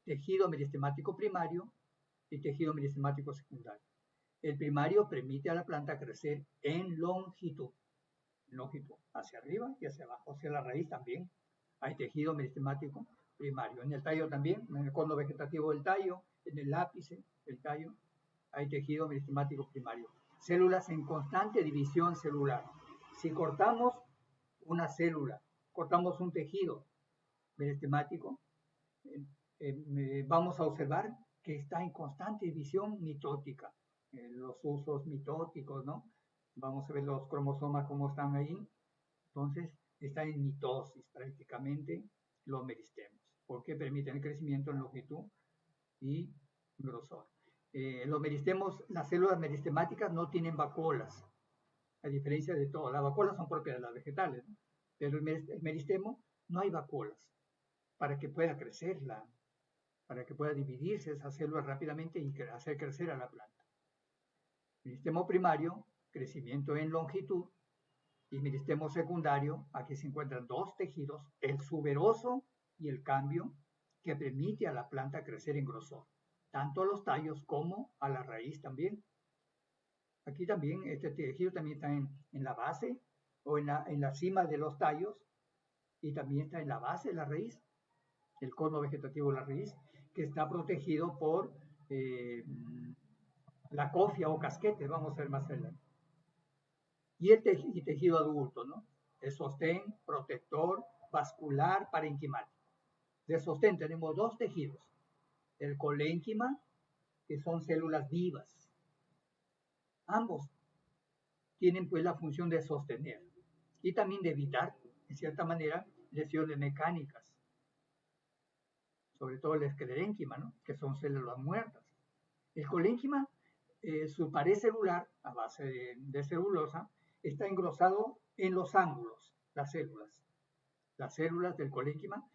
tejido meristemático primario y tejido meristemático secundario. El primario permite a la planta crecer en longitud, hacia arriba y hacia abajo, hacia la raíz también. Hay tejido meristemático primario. En el tallo también, en el cono vegetativo del tallo, en el ápice del tallo, hay tejido meristemático primario. Células en constante división celular. Si cortamos una célula, cortamos un tejido meristemático, vamos a observar que está en constante división mitótica. Los usos mitóticos, ¿no? Vamos a ver los cromosomas cómo están ahí. Entonces, está en mitosis prácticamente los meristemos, porque permiten el crecimiento en longitud y grosor. Los meristemos, las células meristemáticas no tienen vacuolas, a diferencia de todo. Las vacuolas son propias de las vegetales, ¿no? Pero el meristemo no hay vacuolas para que pueda crecer, para que pueda dividirse esa célula rápidamente y hacer crecer a la planta. Meristemo primario, crecimiento en longitud, y meristemo secundario, aquí se encuentran dos tejidos, el suberoso y el cambio, que permite a la planta crecer en grosor, tanto a los tallos como a la raíz también. Aquí también, este tejido también está en la base o en la cima de los tallos, y también está en la base de la raíz, el cono vegetativo de la raíz, que está protegido por la cofia o casquete, vamos a ver más adelante. Y el tejido adulto, ¿no? El sostén, protector, vascular, parenquimático. De sostén tenemos dos tejidos, el colénquima, que son células vivas. Ambos tienen pues la función de sostener y también de evitar, en cierta manera, lesiones mecánicas, sobre todo el esclerénquima, ¿no? Que son células muertas. El colénquima, su pared celular, a base de celulosa, está engrosado en los ángulos, las células del colénquima,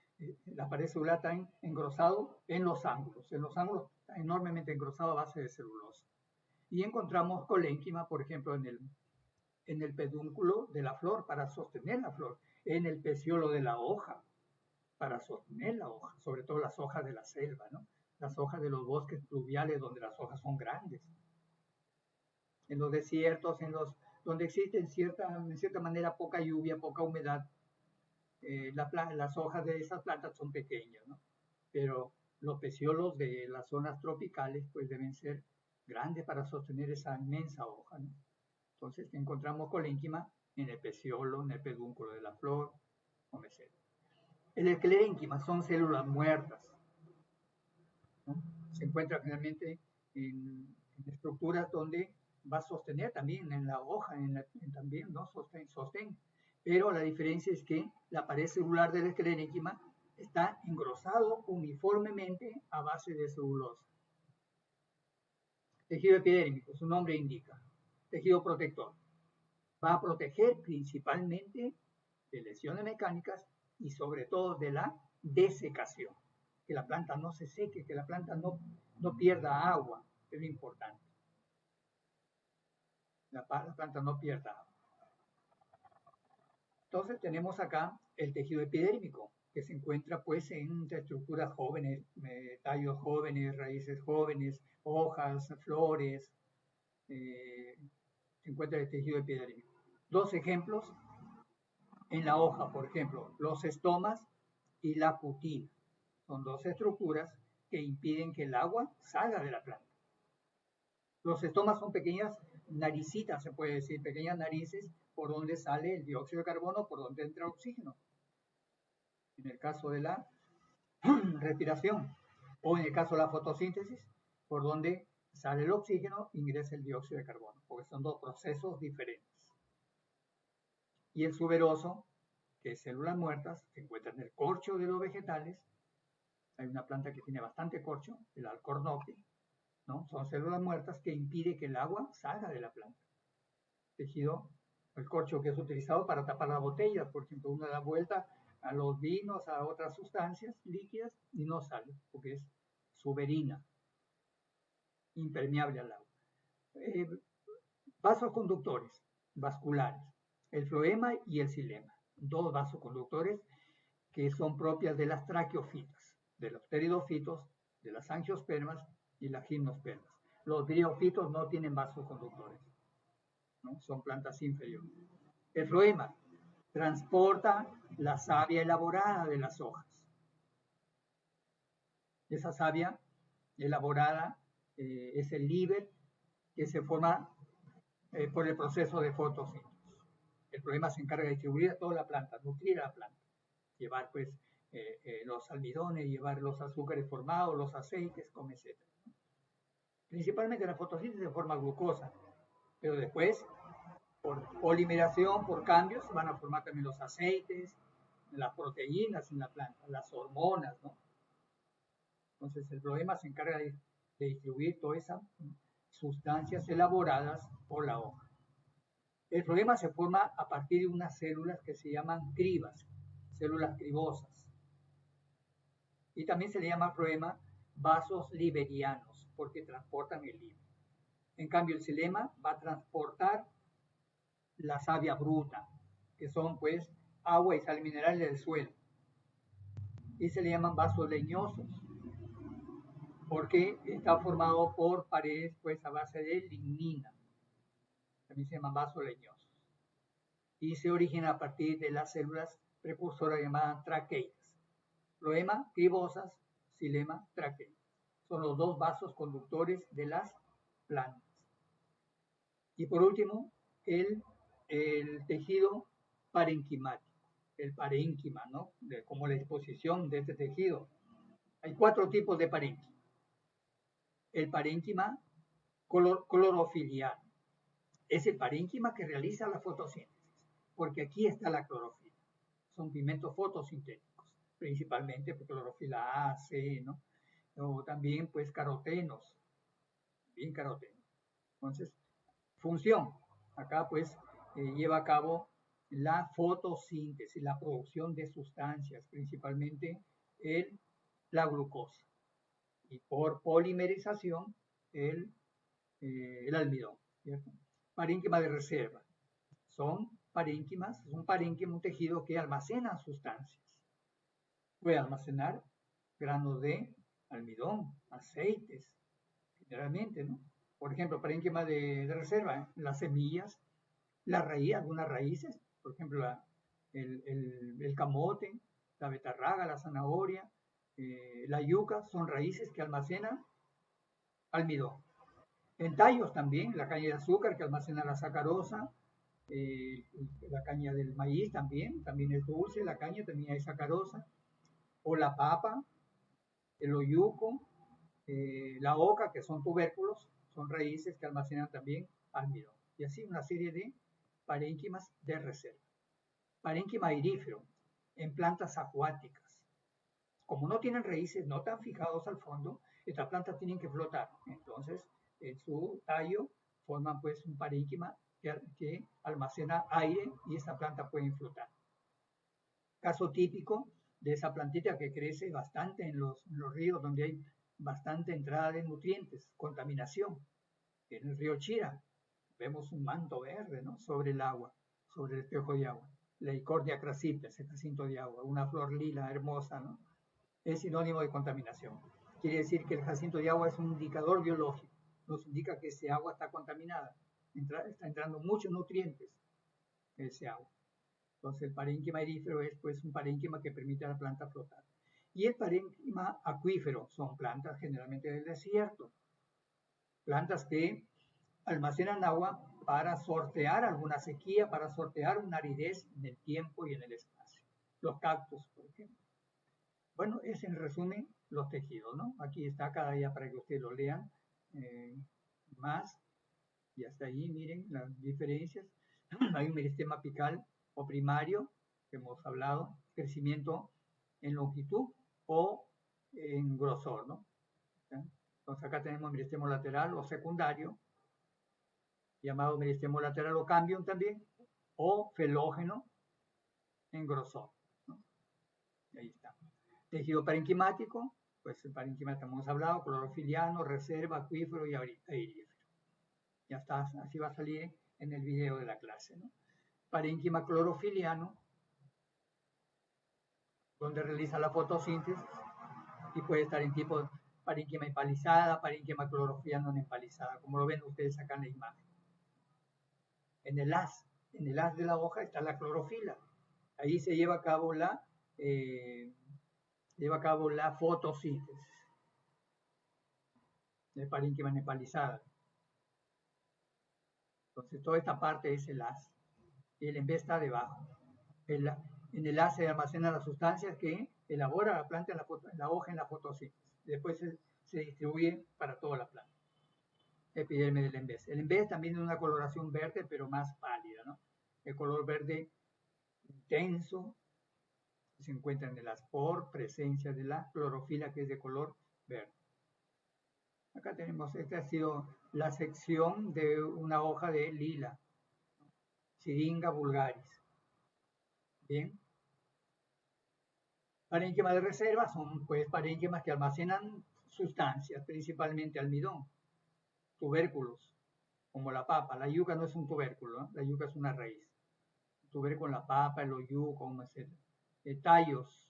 la pared celular está engrosado en los ángulos está enormemente engrosado a base de celulosa. Y encontramos colénquima, por ejemplo, en el pedúnculo de la flor para sostener la flor, en el peciolo de la hoja para sostener la hoja, sobre todo las hojas de la selva, ¿no? Las hojas de los bosques pluviales donde las hojas son grandes. En los desiertos, donde existe en cierta manera poca lluvia, poca humedad, las hojas de esas plantas son pequeñas, ¿no? Pero los peciolos de las zonas tropicales pues deben ser grandes para sostener esa inmensa hoja, ¿no? Entonces encontramos colénquima en el peciolo, en el pedúnculo de la flor, etc. El esclerénquima son células muertas, ¿no? Se encuentra generalmente en estructuras donde va a sostener también en la hoja, también, ¿no? Sostén. Pero la diferencia es que la pared celular del esclerénquima está engrosado uniformemente a base de celulosa. Tejido epidérmico, su nombre indica, tejido protector. Va a proteger principalmente de lesiones mecánicas y sobre todo de la desecación. Que la planta no se seque, que la planta no pierda agua, es lo importante. La planta no pierda agua. Entonces tenemos acá el tejido epidérmico, que se encuentra pues en estructuras jóvenes, tallos jóvenes, raíces jóvenes, hojas, flores, se encuentra el tejido epidérmico. Dos ejemplos en la hoja, por ejemplo, los estomas y la cutina. Son dos estructuras que impiden que el agua salga de la planta. Los estomas son pequeñas naricitas, se puede decir, pequeñas narices por donde sale el dióxido de carbono, por donde entra el oxígeno. En el caso de la respiración, o en el caso de la fotosíntesis, por donde sale el oxígeno, ingresa el dióxido de carbono, porque son dos procesos diferentes. Y el suberoso, que es células muertas, se encuentra en el corcho de los vegetales. Hay una planta que tiene bastante corcho, el alcornoque, ¿no? Son células muertas que impiden que el agua salga de la planta. Tejido, el corcho que es utilizado para tapar las botellas, por ejemplo, uno da vuelta a los vinos, a otras sustancias líquidas y no sale, porque es suberina, impermeable al agua. Vasos conductores vasculares, el floema y el xilema, dos vasoconductores que son propias de las traqueofitas, de los pteridofitos, de las angiospermas y las gimnospermas. Los briofitos no tienen vasoconductores, ¿no? Son plantas inferiores. El floema transporta la savia elaborada de las hojas. Esa savia elaborada es el líber que se forma por el proceso de fotosíntesis. El floema se encarga de distribuir a toda la planta, nutrir a la planta, llevar pues los almidones, llevar los azúcares formados, los aceites, etc. Principalmente la fotosíntesis se forma glucosa, pero después, por polimeración, por cambios, van a formar también los aceites, las proteínas en la planta, las hormonas, ¿no? Entonces el floema se encarga de distribuir todas esas sustancias elaboradas por la hoja. El floema se forma a partir de unas células que se llaman cribas, células cribosas. Y también se le llama floema vasos liberianos, porque transportan el liber. En cambio, el xilema va a transportar la savia bruta, que son pues agua y sal mineral del suelo. Y se le llaman vasos leñosos, porque está formado por paredes pues a base de lignina. También se llaman vasos leñosos. Y se origina a partir de las células precursoras llamadas traqueidas. Floema, cribosas, xilema, traqueidas. Son los dos vasos conductores de las plantas. Y por último, el tejido parenquimático, el parénquima, ¿no? Como la disposición de este tejido. Hay 4 tipos de parénquima. El parénquima clorofiliano es el parénquima que realiza la fotosíntesis, porque aquí está la clorofila. Son pigmentos fotosintéticos, principalmente pues, clorofila A, C, ¿no? O también pues carotenos, bien carotenos. Entonces, función, acá pues lleva a cabo la fotosíntesis, la producción de sustancias, principalmente la glucosa. Y por polimerización, el almidón, ¿cierto? Parénquima de reserva. Son parénquimas, es un parénquima, un tejido que almacena sustancias. Puede almacenar granos de almidón, aceites, generalmente, ¿no? Por ejemplo, parénquima de reserva, las semillas, las raíces, algunas raíces, por ejemplo, el camote, la betarraga, la zanahoria, la yuca, son raíces que almacenan almidón. En tallos también, la caña de azúcar que almacena la sacarosa, la caña del maíz también es dulce, la caña también hay sacarosa, o la papa, el oyuco, la oca, que son tubérculos, son raíces que almacenan también almidón. Y así una serie de parénquimas de reserva. Parénquima irífero, en plantas acuáticas. como no tienen raíces, no están fijados al fondo, estas plantas tienen que flotar. Entonces, en su tallo forman pues un parénquima que almacena aire y esta planta puede flotar. Caso típico de esa plantita que crece bastante en los ríos donde hay bastante entrada de nutrientes, contaminación. En el río Chira vemos un manto verde, ¿no?, sobre el agua, sobre el espejo de agua. La Eichhornia crassipes, el jacinto de agua, una flor lila hermosa, ¿no?, es sinónimo de contaminación. Quiere decir que el jacinto de agua es un indicador biológico, nos indica que ese agua está contaminada, está entrando muchos nutrientes en ese agua. Entonces el parénquima erífero es pues un parénquima que permite a la planta flotar. Y el parénquima acuífero son plantas generalmente del desierto, plantas que almacenan agua para sortear alguna sequía, para sortear una aridez en el tiempo y en el espacio. Los cactus, por ejemplo. Bueno, es en resumen los tejidos, ¿no? Aquí está cada día para que ustedes lo lean más. Y hasta ahí, miren las diferencias. Hay un meristema apical o primario, que hemos hablado, crecimiento en longitud o en grosor, ¿no? Entonces acá tenemos meristemo lateral o secundario, llamado meristemo lateral o cambium también, o felógeno en grosor, ¿no? Ahí está. Tejido parenquimático, pues el parenquima hemos hablado, clorofiliano, reserva, acuífero y aerífero. Ya está, así va a salir en el video de la clase, ¿no? Parénquima clorofiliano, donde realiza la fotosíntesis y puede estar en tipo parénquima empalizada, parénquima clorofiliano no empalizada, como lo ven ustedes acá en la imagen. En el haz de la hoja está la clorofila. Ahí se lleva a cabo la fotosíntesis de parénquima empalizada. Entonces toda esta parte es el haz. El en vez está debajo. En el haz se almacenan las sustancias que elabora la planta en la hoja en la fotosíntesis. Después se distribuye para toda la planta. Epiderme del embés. El embés también tiene una coloración verde, pero más pálida, ¿no? El color verde intenso se encuentra en el haz por presencia de la clorofila, que es de color verde. Acá tenemos, esta ha sido la sección de una hoja de lila, Syringa vulgaris. Bien. Parénquimas de reserva son pues parénquimas que almacenan sustancias, principalmente almidón, tubérculos, como la papa. La yuca no es un tubérculo, ¿no? La yuca es una raíz. El tubérculo, la papa, el oyuco, etc. Tallos,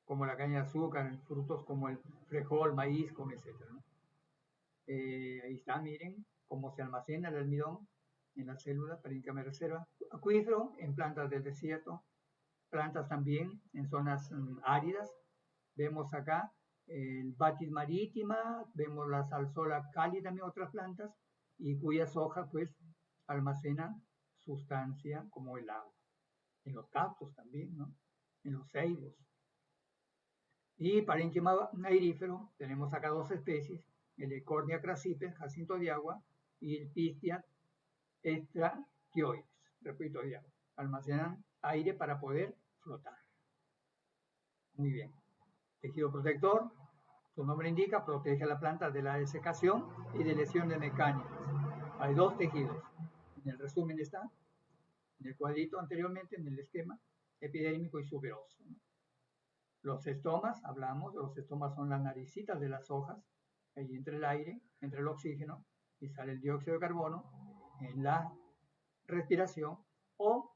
como la caña de azúcar, frutos como el frijol, maíz, etc. ¿no? Ahí está, miren cómo se almacena el almidón en las células, parénquima de reserva. Acuífero en plantas del desierto, plantas también en zonas áridas. Vemos acá el Batis marítima, vemos la salsola cálida, también otras plantas, y cuyas hojas pues almacenan sustancia como el agua. En los cactus también, ¿no? En los ceibos. Y parénquima aerífero, tenemos acá dos especies, el Eichhornia crassipes, jacinto de agua, y el Pistia extraquioides, repito, de agua. Almacenan aire para poder flotar. Muy bien. Tejido protector, su nombre indica, protege a la planta de la desecación y de lesiones mecánicas. Hay dos tejidos. En el resumen está, en el cuadrito anteriormente, en el esquema, epidérmico y suberoso, ¿no? Los estomas, hablamos, los estomas son las naricitas de las hojas, ahí entra el aire, entra el oxígeno y sale el dióxido de carbono en la respiración, o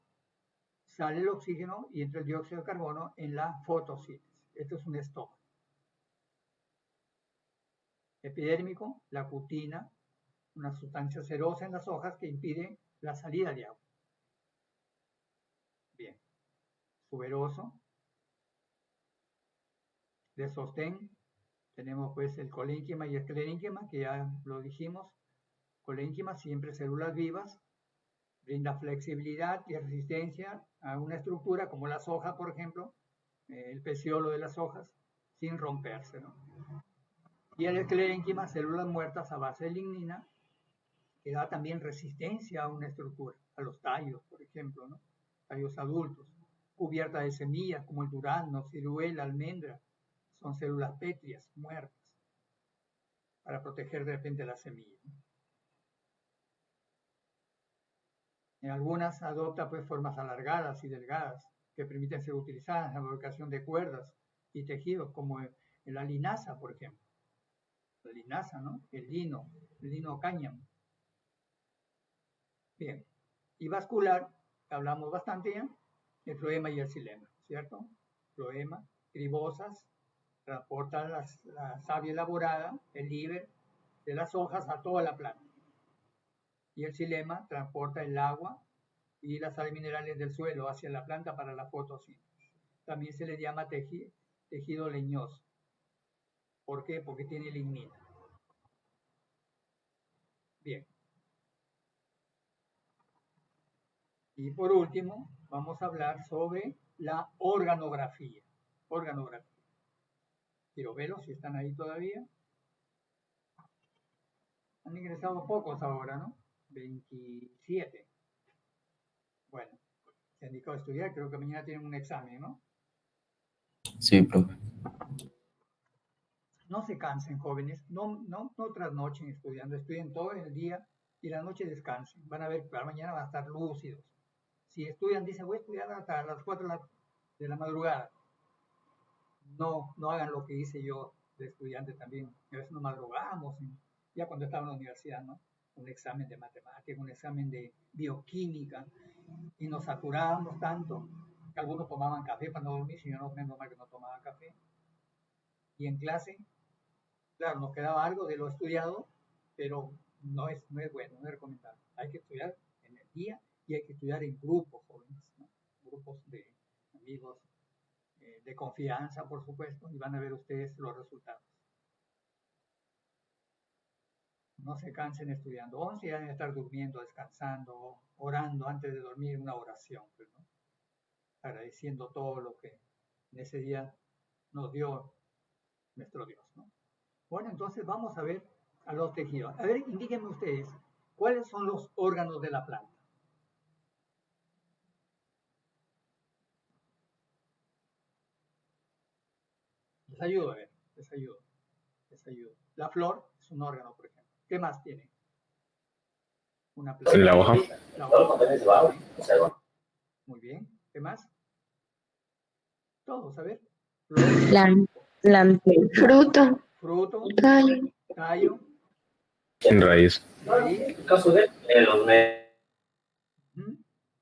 sale el oxígeno y entra el dióxido de carbono en la fotosíntesis. Esto es un estoma. Epidérmico, la cutina, una sustancia cerosa en las hojas que impide la salida de agua. Bien. Suberoso. De sostén, tenemos pues el colénquima y el esclerénquima, que ya lo dijimos. Colénquima, siempre células vivas, brinda flexibilidad y resistencia a una estructura como las hojas, por ejemplo, el peciolo de las hojas, sin romperse, ¿no? Y el esclerénquima, células muertas a base de lignina, que da también resistencia a una estructura, a los tallos, por ejemplo, ¿no? Tallos adultos. cubierta de semillas como el durazno, ciruela, almendra. Son células pétreas, muertas, para proteger de repente la semilla. En algunas adopta pues formas alargadas y delgadas que permiten ser utilizadas en la fabricación de cuerdas y tejidos, como en la linaza, por ejemplo. La linaza, ¿no? El lino cáñamo. Bien. Y vascular, hablamos bastante ya, el floema y el xilema, ¿cierto? Floema, cribosas, transportan la savia elaborada, el líber de las hojas a toda la planta. Y el xilema transporta el agua y las sales minerales del suelo hacia la planta para la fotosíntesis. También se le llama tejido leñoso. ¿Por qué? Porque tiene lignina. Bien. Y por último, vamos a hablar sobre la organografía. Organografía. Quiero verlos si están ahí todavía. Han ingresado pocos ahora, ¿no? 27. Bueno, se han dedicado a estudiar, creo que mañana tienen un examen, ¿no? Sí, profe. No se cansen, jóvenes, no trasnochen estudiando, estudien todo el día y la noche descansen. Van a ver, para mañana van a estar lúcidos. Si estudian, dicen, voy a estudiar hasta las 4 de la madrugada. No hagan lo que hice yo de estudiante también. A veces nos madrugamos, ya cuando estaba en la universidad, ¿no? Un examen de matemáticas, un examen de bioquímica, y nos saturábamos tanto que algunos tomaban café para no dormir, si yo no, menos mal que no tomaba café. Y en clase, claro, nos quedaba algo de lo estudiado, pero no es bueno, no es recomendable. Hay que estudiar en el día y hay que estudiar en grupos, jóvenes, ¿no? Grupos de amigos de confianza, por supuesto, y van a ver ustedes los resultados. No se cansen estudiando. 11 ya deben estar durmiendo, descansando, orando antes de dormir, una oración, pues, ¿no? Agradeciendo todo lo que en ese día nos dio nuestro Dios, ¿no? Bueno, entonces vamos a ver a los tejidos. A ver, indíquenme ustedes, ¿cuáles son los órganos de la planta? Les ayudo a ver, les ayudo. La flor es un órgano, por ejemplo. ¿Qué más tiene? Una planta. La hoja. La hoja. Muy bien. ¿Qué más? Todos, a ver. Fruto. Fruto. Tallo. Tallo. En raíz. Raíz. En caso de los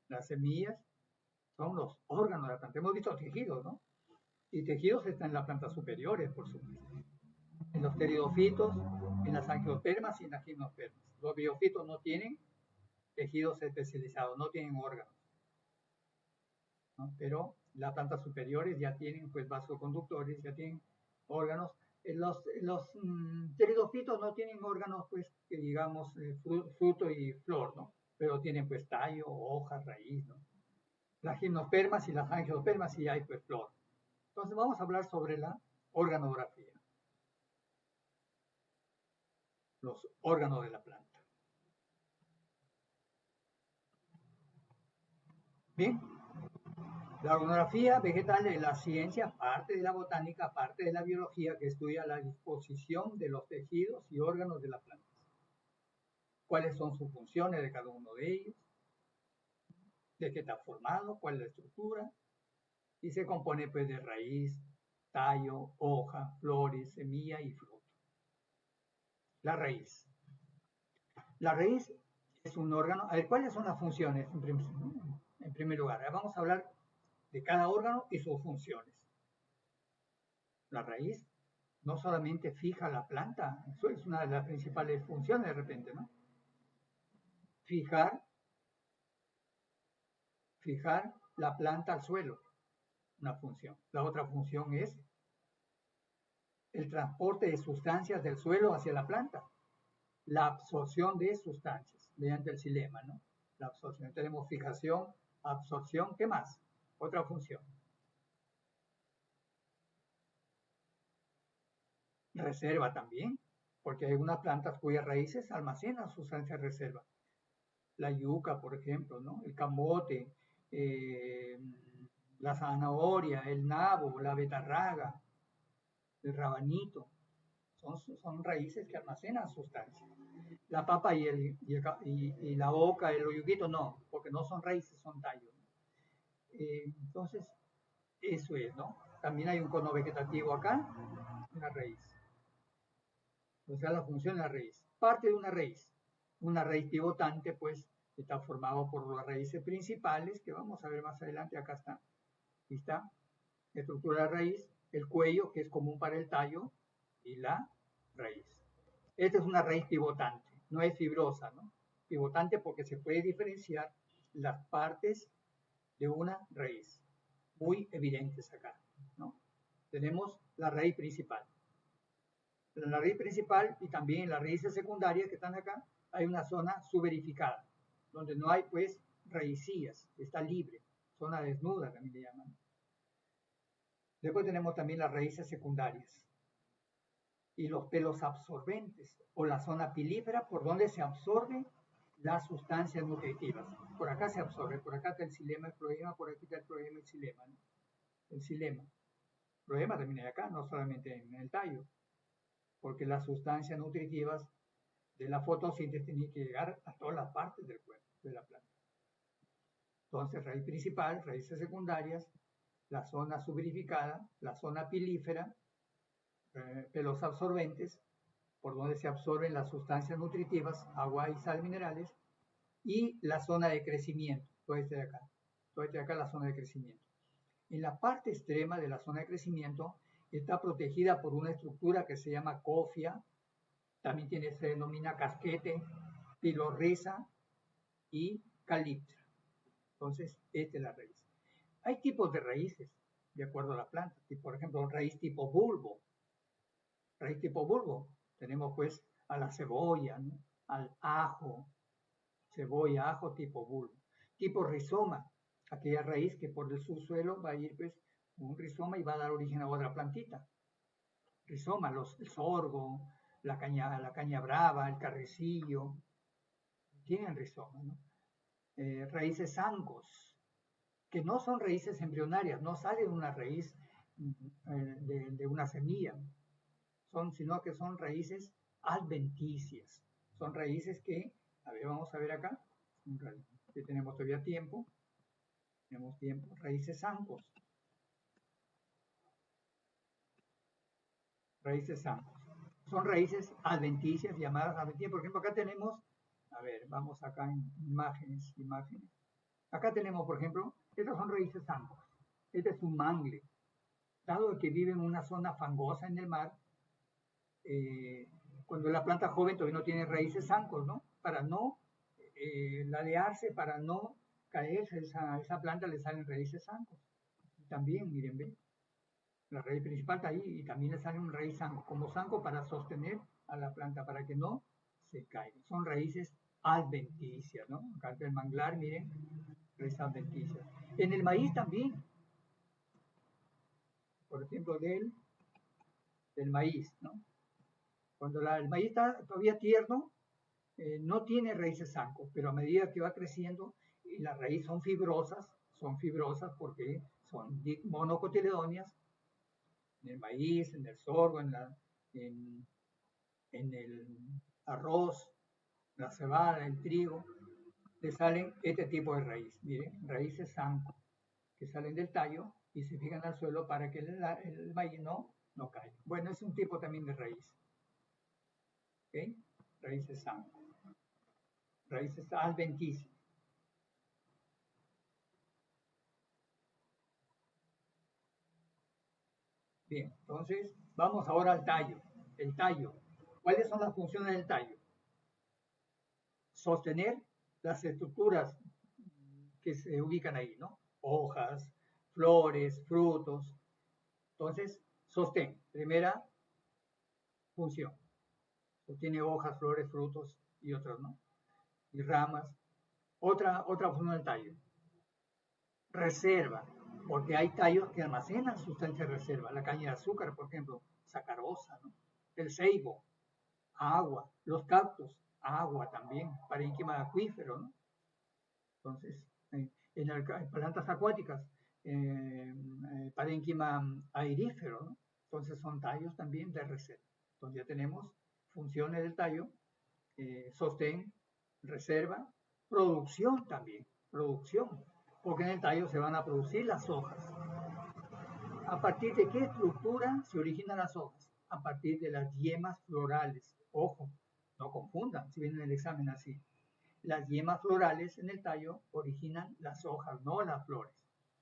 Las semillas son los órganos de la planta. Hemos visto tejidos, ¿no? Y tejidos están en las plantas superiores, por supuesto. En los pteridofitos, en las angiospermas y en las gimnospermas. Los biofitos no tienen tejidos especializados, no tienen órganos, ¿no? Pero las plantas superiores ya tienen pues vasoconductores, ya tienen órganos. Los pteridofitos no tienen órganos, pues, que digamos fruto y flor, ¿no? Pero tienen pues tallo, hoja, raíz, ¿no? Las gimnospermas y las angiospermas sí hay pues flor. Entonces vamos a hablar sobre la organografía, los órganos de la planta. Bien, la organografía vegetal es la ciencia, parte de la botánica, parte de la biología, que estudia la disposición de los tejidos y órganos de la planta. ¿Cuáles son sus funciones de cada uno de ellos? ¿De qué está formado? ¿Cuál es la estructura? Y se compone pues de raíz, tallo, hoja, flores, semilla y fruto. La raíz. La raíz es un órgano. A ver, ¿cuáles son las funciones? En primer lugar, vamos a hablar de cada órgano y sus funciones. La raíz no solamente fija la planta, eso es una de las principales funciones de repente, ¿no? Fijar la planta al suelo, una función. La otra función es el transporte de sustancias del suelo hacia la planta, la absorción de sustancias mediante el xilema, ¿no? La absorción. Tenemos fijación, absorción, ¿qué más? Otra función. Reserva también, porque hay unas plantas cuyas raíces almacenan sustancias de reserva. La yuca, por ejemplo, ¿no? El camote, la zanahoria, el nabo, la betarraga, el rabanito, son raíces que almacenan sustancias. La papa y la oca, el oyuquito, no, porque no son raíces, son tallos. Entonces, eso es, ¿no? También hay un cono vegetativo acá, una raíz. O sea, la función de la raíz. Parte de una raíz pivotante, pues, está formado por las raíces principales, que vamos a ver más adelante, acá está. Aquí está, la estructura de la raíz, el cuello, que es común para el tallo, y la raíz. Esta es una raíz pivotante, no es fibrosa, ¿no? Pivotante porque se puede diferenciar las partes de una raíz, muy evidentes acá, ¿no? Tenemos la raíz principal. En la raíz principal y también en las raíces secundarias que están acá, hay una zona suberificada, donde no hay, pues, raicillas, está libre, zona desnuda también le llaman. Después tenemos también las raíces secundarias y los pelos absorbentes o la zona pilífera por donde se absorben las sustancias nutritivas. Por acá se absorbe, por acá está el xilema, el floema, por aquí está el floema, el xilema, ¿no? El xilema. El floema también hay acá, no solamente en el tallo, porque las sustancias nutritivas de la fotosíntesis tienen que llegar a todas las partes del cuerpo de la planta. Entonces, raíz principal, raíces secundarias, la zona suberificada, la zona pilífera, pelos absorbentes, por donde se absorben las sustancias nutritivas, agua y sal minerales, y la zona de crecimiento, todo este de acá la zona de crecimiento. En la parte extrema de la zona de crecimiento está protegida por una estructura que se llama cofia, también se denomina casquete, pilorriza y caliptra. Entonces, esta es la raíz. Hay tipos de raíces, de acuerdo a la planta. Por ejemplo, raíz tipo bulbo. Raíz tipo bulbo. Tenemos pues a la cebolla, ¿no? Al ajo, cebolla, ajo tipo bulbo. Tipo rizoma, aquella raíz que por el subsuelo va a ir pues un rizoma y va a dar origen a otra plantita. Rizoma, el sorgo, la caña brava, el carricillo, tienen rizoma, ¿no? Raíces zancos, que no son raíces embrionarias, no sale de una raíz de una semilla, sino que son raíces adventicias, son raíces que, a ver, vamos a ver acá, que tenemos todavía tiempo, raíces zancos, son raíces adventicias, llamadas adventicias. Por ejemplo, acá tenemos, a ver, vamos acá en imágenes, acá tenemos, por ejemplo, estas son raíces zancos, este es un mangle, dado que vive en una zona fangosa en el mar, cuando la planta joven todavía no tiene raíces zancos, ¿no? Para no ladearse, para no caerse esa planta le salen raíces zancos. Y también, miren, ven, la raíz principal está ahí y también le sale un raíz zanco, como zanco para sostener a la planta, para que no se caiga. Son raíces adventicias, ¿no? Acá el manglar, miren, raíces adventicias. En el maíz también, por ejemplo, del maíz, ¿no? Cuando el maíz está todavía tierno, no tiene raíces zancos, pero a medida que va creciendo, y las raíces son fibrosas porque son monocotiledóneas, en el maíz, en el sorgo, en el arroz, la cebada, el trigo, le salen este tipo de raíz, miren, raíces zanco, que salen del tallo y se fijan al suelo para que el maíz no caiga. Bueno, es un tipo también de raíz. ¿Okay? Raíces zanco. Raíces adventicias. Bien, entonces vamos ahora al tallo. El tallo. ¿Cuáles son las funciones del tallo? Sostener las estructuras que se ubican ahí, ¿no? Hojas, flores, frutos. Entonces, sostén. Primera función. Sostiene hojas, flores, frutos y otros, ¿no? Y ramas. Otra función del tallo. Reserva, porque hay tallos que almacenan sustancias de reserva. La caña de azúcar, por ejemplo, sacarosa, ¿no? El ceibo, agua. Los cactus, agua también, parénquima acuífero, ¿no? Entonces, en plantas acuáticas, parénquima airífero, ¿no? Entonces son tallos también de reserva. Entonces ya tenemos funciones del tallo, sostén, reserva, producción también, producción, porque en el tallo se van a producir las hojas. ¿A partir de qué estructura se originan las hojas? A partir de las yemas florales. Ojo, no confundan si viene en el examen así. Las yemas florales en el tallo originan las hojas, no las flores.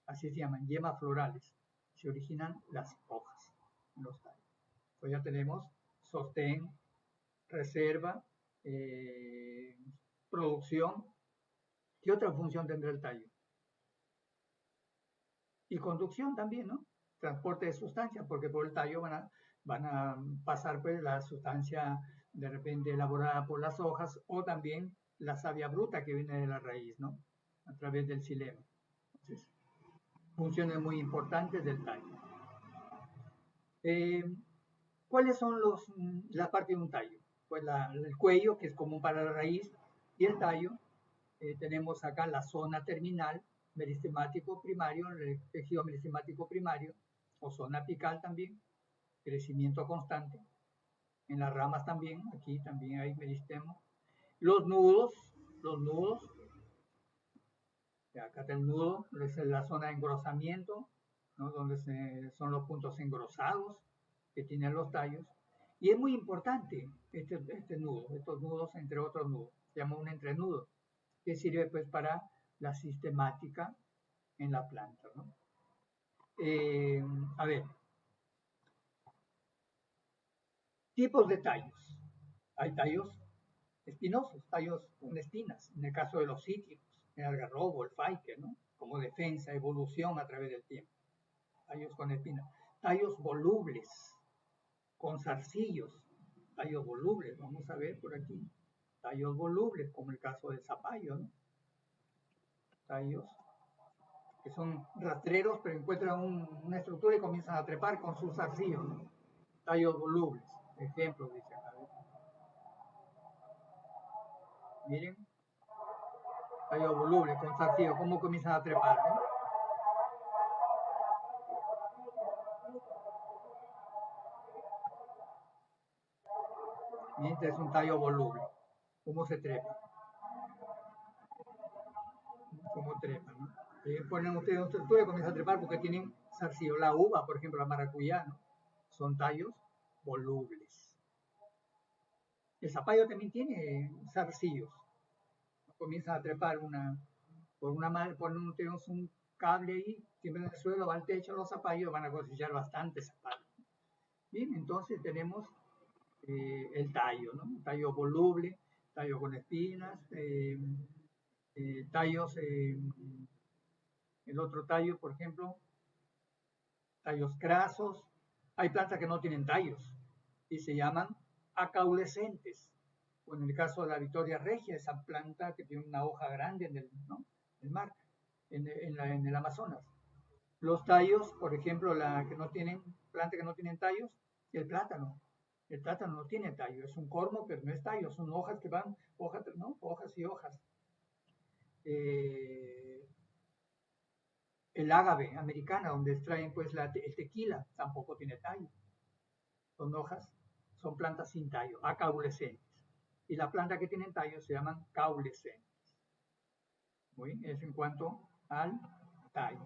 Así se llaman, yemas florales. Se originan las hojas en los tallos. Pues ya tenemos sostén, reserva, producción. ¿Qué otra función tendrá el tallo? Y conducción también, ¿no? Transporte de sustancias, porque por el tallo van a pasar pues la sustancia de repente elaborada por las hojas o también la savia bruta que viene de la raíz, ¿no? A través del xilema. Entonces, funciones muy importantes del tallo. ¿Cuáles son las partes de un tallo? Pues el cuello, que es común para la raíz, y el tallo. Tenemos acá la zona terminal, meristemático primario, el tejido meristemático primario, o zona apical también, crecimiento constante. En las ramas también, aquí también hay meristemo. Los nudos, acá está el nudo, es la zona de engrosamiento, ¿no? Donde son los puntos engrosados que tienen los tallos. Y es muy importante este nudo, estos nudos entre otros nudos, se llama un entrenudo, que sirve pues para la sistemática en la planta, ¿no? A ver, tipos de tallos. Hay tallos espinosos, tallos con espinas, en el caso de los cítricos, el algarrobo, el faique, ¿no? Como defensa, evolución a través del tiempo. Tallos con espinas. Tallos volubles, con zarcillos, tallos volubles, vamos a ver por aquí. Tallos volubles, como el caso del zapallo, ¿no? Tallos que son rastreros, pero encuentran una estructura y comienzan a trepar con sus zarcillos, ¿no? Tallos volubles, ejemplo, dice acá. Miren, tallo voluble con zarcillo, cómo comienzan a trepar, ¿no? Miren, este es un tallo voluble, cómo se trepa, cómo trepa, ¿no? Ponen ustedes una estructura y comienzan a trepar porque tienen zarcillo. La uva, por ejemplo, la maracuyá, ¿no? Son tallos volubles. El zapallo también tiene zarcillos. Comienzan a trepar tenemos un cable ahí, siempre en el suelo, va al techo, los zapallos van a cosechar bastante zapallo. Bien, entonces tenemos el tallo, ¿no? Un tallo voluble, tallo con espinas, tallos, el otro tallo, por ejemplo, tallos crasos. Hay plantas que no tienen tallos y se llaman acaulescentes. O en el caso de la Victoria regia, esa planta que tiene una hoja grande en el mar, en el Amazonas. Los tallos, por ejemplo, plantas que no tienen tallos, el plátano. El plátano no tiene tallo, es un cormo, pero no es tallo, son hojas que van, ¿no? Hojas y hojas. El ágave americana, donde extraen pues el tequila, tampoco tiene tallo. Son hojas, son plantas sin tallo, acaulescentes. Y las plantas que tienen tallo se llaman caulescentes. Muy bien, eso en cuanto al tallo.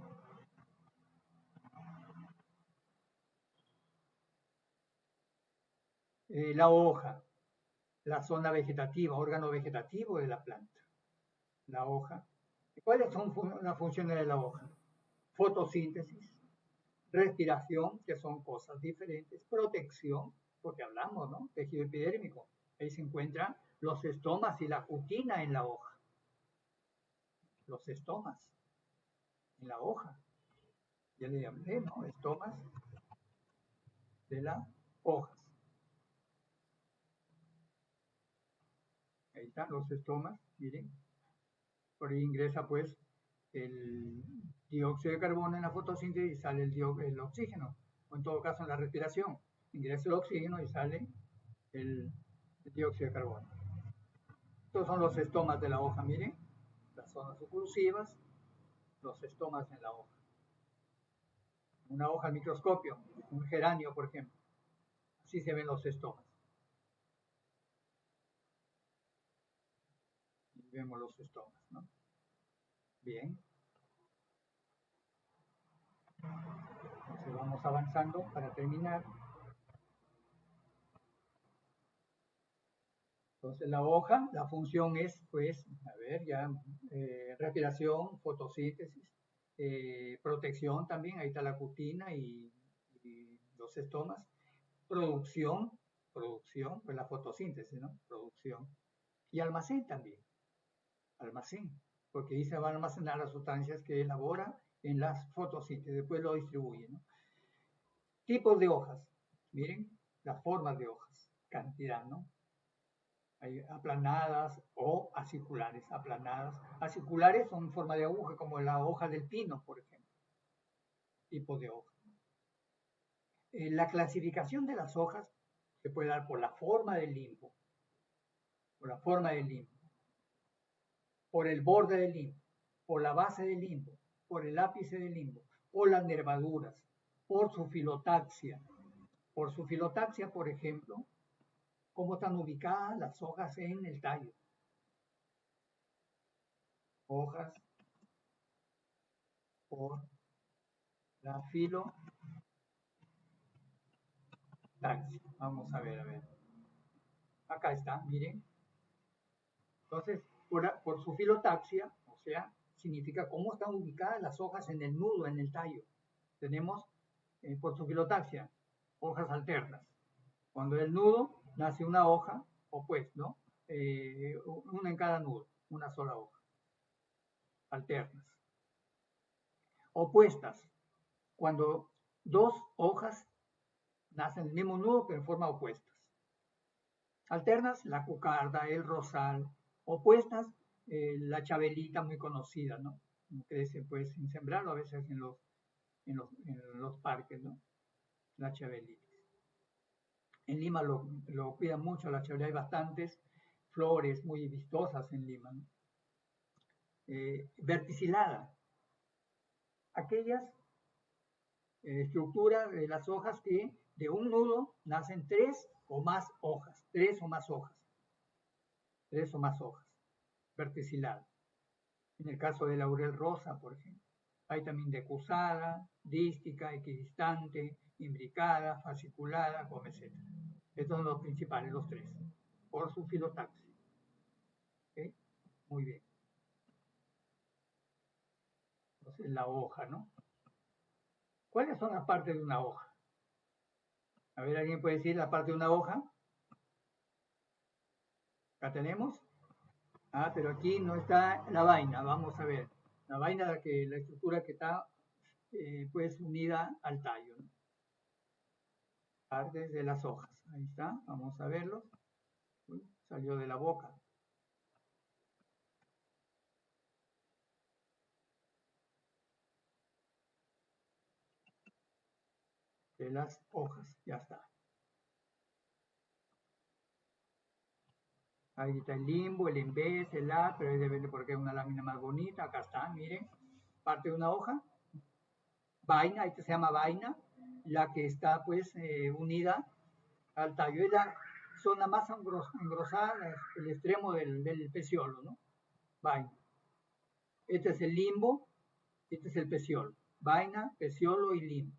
La hoja, la zona vegetativa, órgano vegetativo de la planta. La hoja. ¿Cuáles son las funciones de la hoja? Fotosíntesis, respiración, que son cosas diferentes, protección, porque hablamos, ¿no? Tejido epidérmico. Ahí se encuentran los estomas y la cutina en la hoja. Los estomas en la hoja. Ya le hablé, ¿no? Estomas de las hojas. Ahí están los estomas, miren. Por ahí ingresa pues el dióxido de carbono en la fotosíntesis y sale el oxígeno. O en todo caso en la respiración. Ingresa el oxígeno y sale el dióxido de carbono. Estos son los estomas de la hoja, miren. Las zonas oclusivas, los estomas en la hoja. una hoja al microscopio, un geranio, por ejemplo. Así se ven los estomas. Y vemos los estomas, ¿no? Bien. Entonces vamos avanzando para terminar. Entonces la hoja, la función es, pues, a ver, ya, respiración, fotosíntesis, protección también, ahí está la cutina y los estomas. Producción, pues la fotosíntesis, ¿no? Producción. Y almacén también, almacén, porque ahí se va a almacenar las sustancias que elabora en las fotosíntesis, después lo distribuye, ¿no? Tipos de hojas, miren, las formas de hojas, cantidad, ¿no? Hay aplanadas o aciculares, aplanadas. Aciculares son en forma de aguja, como la hoja del pino, por ejemplo, tipo de hoja. La clasificación de las hojas se puede dar por la forma del limbo, por la forma del limbo, por el borde del limbo, por la base del limbo, por el ápice del limbo, por las nervaduras, por su filotaxia. Por su filotaxia, por ejemplo, cómo están ubicadas las hojas en el tallo. Hojas por la filotaxia. Vamos a ver, a ver. Acá está, miren. Entonces, por su filotaxia, o sea, significa cómo están ubicadas las hojas en el nudo, en el tallo. Tenemos, por su filotaxia, hojas alternas. Cuando el nudo nace una hoja, o pues, ¿no? Una en cada nudo, una sola hoja. Alternas. Opuestas. Cuando dos hojas nacen del mismo nudo, pero en forma opuestas. Alternas, la cucarda, el rosal. Opuestas, la chabelita muy conocida, ¿no? Crece pues sin sembrarlo a veces en los parques, ¿no? La chabelita. En Lima lo cuidan mucho la chabelita, hay bastantes flores muy vistosas en Lima, ¿no? Verticilada. Aquellas estructuras de las hojas que de un nudo nacen tres o más hojas, tres o más hojas, verticilada. En el caso del laurel rosa, por ejemplo. Hay también decusada, dística, equidistante, imbricada, fasciculada, etc. Estos son los principales, los tres, por su filotaxis. ¿Okay? Muy bien. Entonces, la hoja, ¿no? ¿Cuáles son las partes de una hoja? A ver, ¿alguien puede decir la parte de una hoja? ¿La tenemos? Ah, pero aquí no está la vaina, vamos a ver. La vaina, la estructura que está pues unida al tallo, ¿no? Partes de las hojas. Ahí está, vamos a verlo. Uy, salió de la boca. De las hojas, ya está. Ahí está el limbo, el embés, el A, pero ahí depende porque es una lámina más bonita. Acá está, miren, parte de una hoja. Vaina, esta se llama vaina, la que está pues unida al tallo. Es la zona más engrosada, el extremo del peciolo, ¿no? Vaina. Este es el limbo, este es el peciolo. Vaina, peciolo y limbo.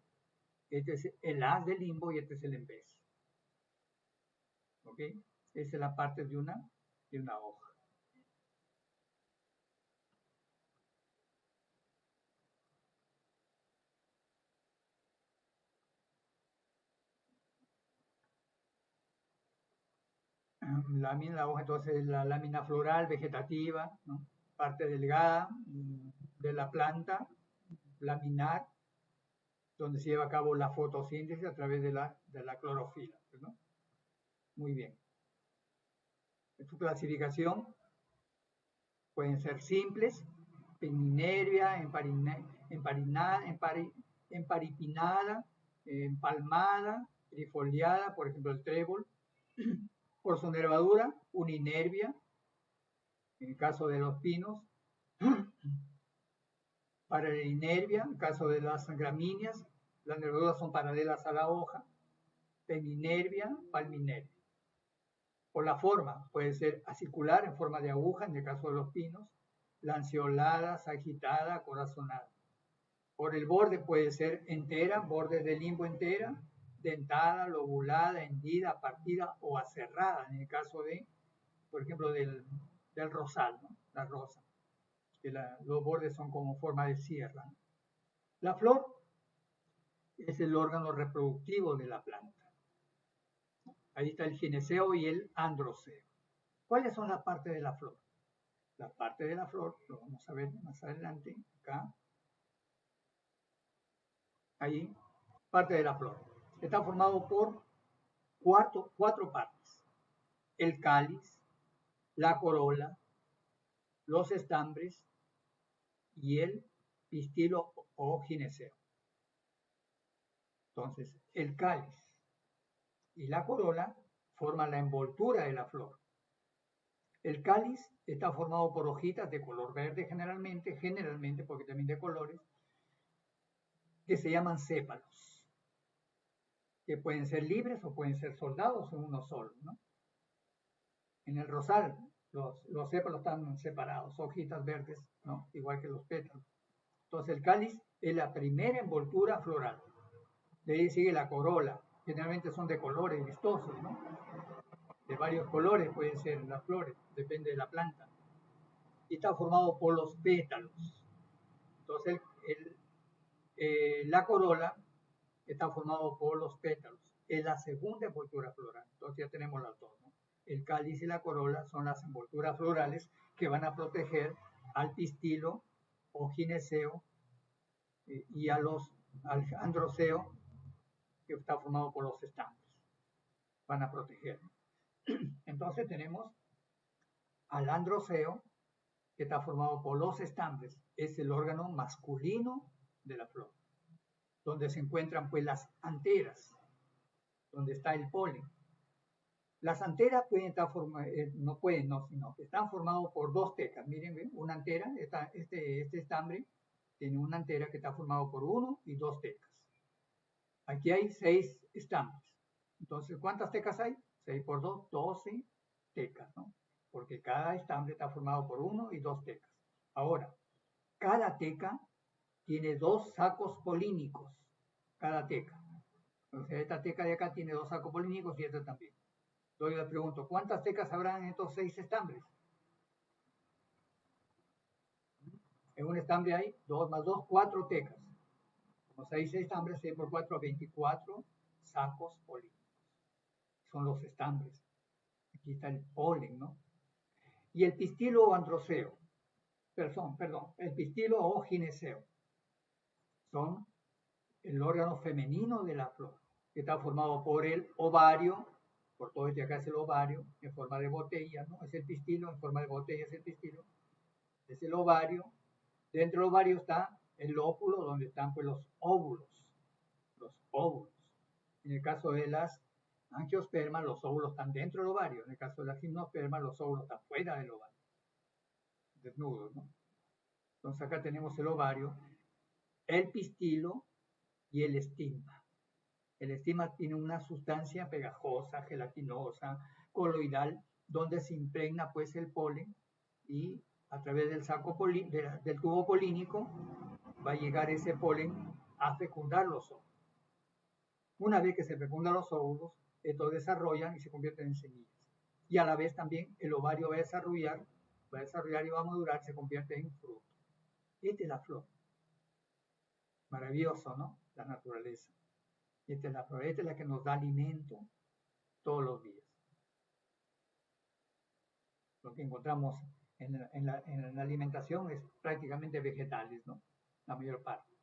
Este es el haz del limbo y este es el embés. ¿Ok? Esa es la parte de una hoja. La hoja entonces es la lámina floral vegetativa, ¿no? Parte delgada de la planta, laminar, donde se lleva a cabo la fotosíntesis a través de la clorofila, ¿no? Muy bien. En su clasificación pueden ser simples, peninervia, emparipinada, empalmada, trifoliada, por ejemplo el trébol. Por su nervadura, uninervia, en el caso de los pinos. Paralinervia, en el caso de las gramíneas. Las nervaduras son paralelas a la hoja, peminervia, palminervia. Por la forma, puede ser acicular en forma de aguja, en el caso de los pinos, lanceolada, sagitada, corazonada. Por el borde puede ser entera, borde de limbo entera, dentada, lobulada, hendida, partida o aserrada, en el caso de, por ejemplo, del rosal, ¿no? La rosa, que los bordes son como forma de sierra, ¿no? La flor es el órgano reproductivo de la planta. Ahí está el gineceo y el androceo. ¿Cuáles son las partes de la flor? La parte de la flor, lo vamos a ver más adelante, acá, ahí, parte de la flor. Está formado por cuatro partes. El cáliz, la corola, los estambres y el pistilo o gineceo. Entonces, el cáliz y la corola forman la envoltura de la flor. El cáliz está formado por hojitas de color verde generalmente porque también de colores, que se llaman sépalos, que pueden ser libres o pueden ser soldados en uno solo, ¿no? En el rosal, los sépalos están separados, hojitas verdes, ¿no? Igual que los pétalos. Entonces el cáliz es la primera envoltura floral. De ahí sigue la corola, generalmente son de colores vistosos, ¿no? De varios colores pueden ser las flores, depende de la planta. Y está formado por los pétalos. Entonces la corola está formado por los pétalos. Es la segunda envoltura floral. Entonces ya tenemos las dos, ¿no? El cáliz y la corola son las envolturas florales que van a proteger al pistilo o gineceo y al androceo, que está formado por los estambres. Van a proteger. Entonces tenemos al androceo, que está formado por los estambres. Es el órgano masculino de la flor, donde se encuentran pues las anteras, donde está el polen. Las anteras pueden estar formadas, sino que están formados por dos tecas. Miren, ¿ven? Una antera, este estambre tiene una antera que está formado por uno y dos tecas. Aquí hay 6 estambres. Entonces, ¿cuántas tecas hay? 6 por 2, 12 tecas, ¿no? Porque cada estambre está formado por uno y dos tecas. Ahora, cada teca tiene 2 sacos polínicos. Cada teca. O sea, esta teca de acá tiene 2 sacos polínicos y esta también. Entonces le pregunto, ¿cuántas tecas habrán en estos 6 estambres? En un estambre hay 2 más 2, 4 tecas. Como 6 estambres, 6 por 4, 24 sacos polínicos. Son los estambres. Aquí está el polen, ¿no? Y el pistilo o androceo, perdón, el pistilo o gineceo, son el órgano femenino de la flor, que está formado por el ovario, por todo este acá es el ovario, en forma de botella, ¿no? Es el pistilo, en forma de botella es el pistilo, es el ovario. Dentro del ovario está el lóculo, donde están pues los óvulos. En el caso de las angiospermas, los óvulos están dentro del ovario. En el caso de las gimnospermas, los óvulos están fuera del ovario, desnudos, ¿no? Entonces acá tenemos el ovario, el pistilo y el estigma. El estigma tiene una sustancia pegajosa, gelatinosa, coloidal, donde se impregna pues el polen y a través del del tubo polínico va a llegar ese polen a fecundar los óvulos. Una vez que se fecundan los óvulos, estos desarrollan y se convierten en semillas. Y a la vez también el ovario va a desarrollar y va a madurar, se convierte en fruto. Esta es la flor. Maravilloso, ¿no? La naturaleza. Esta es la flor, esta es la que nos da alimento todos los días. Lo que encontramos en la alimentación es prácticamente vegetales, ¿no? La mayor parte.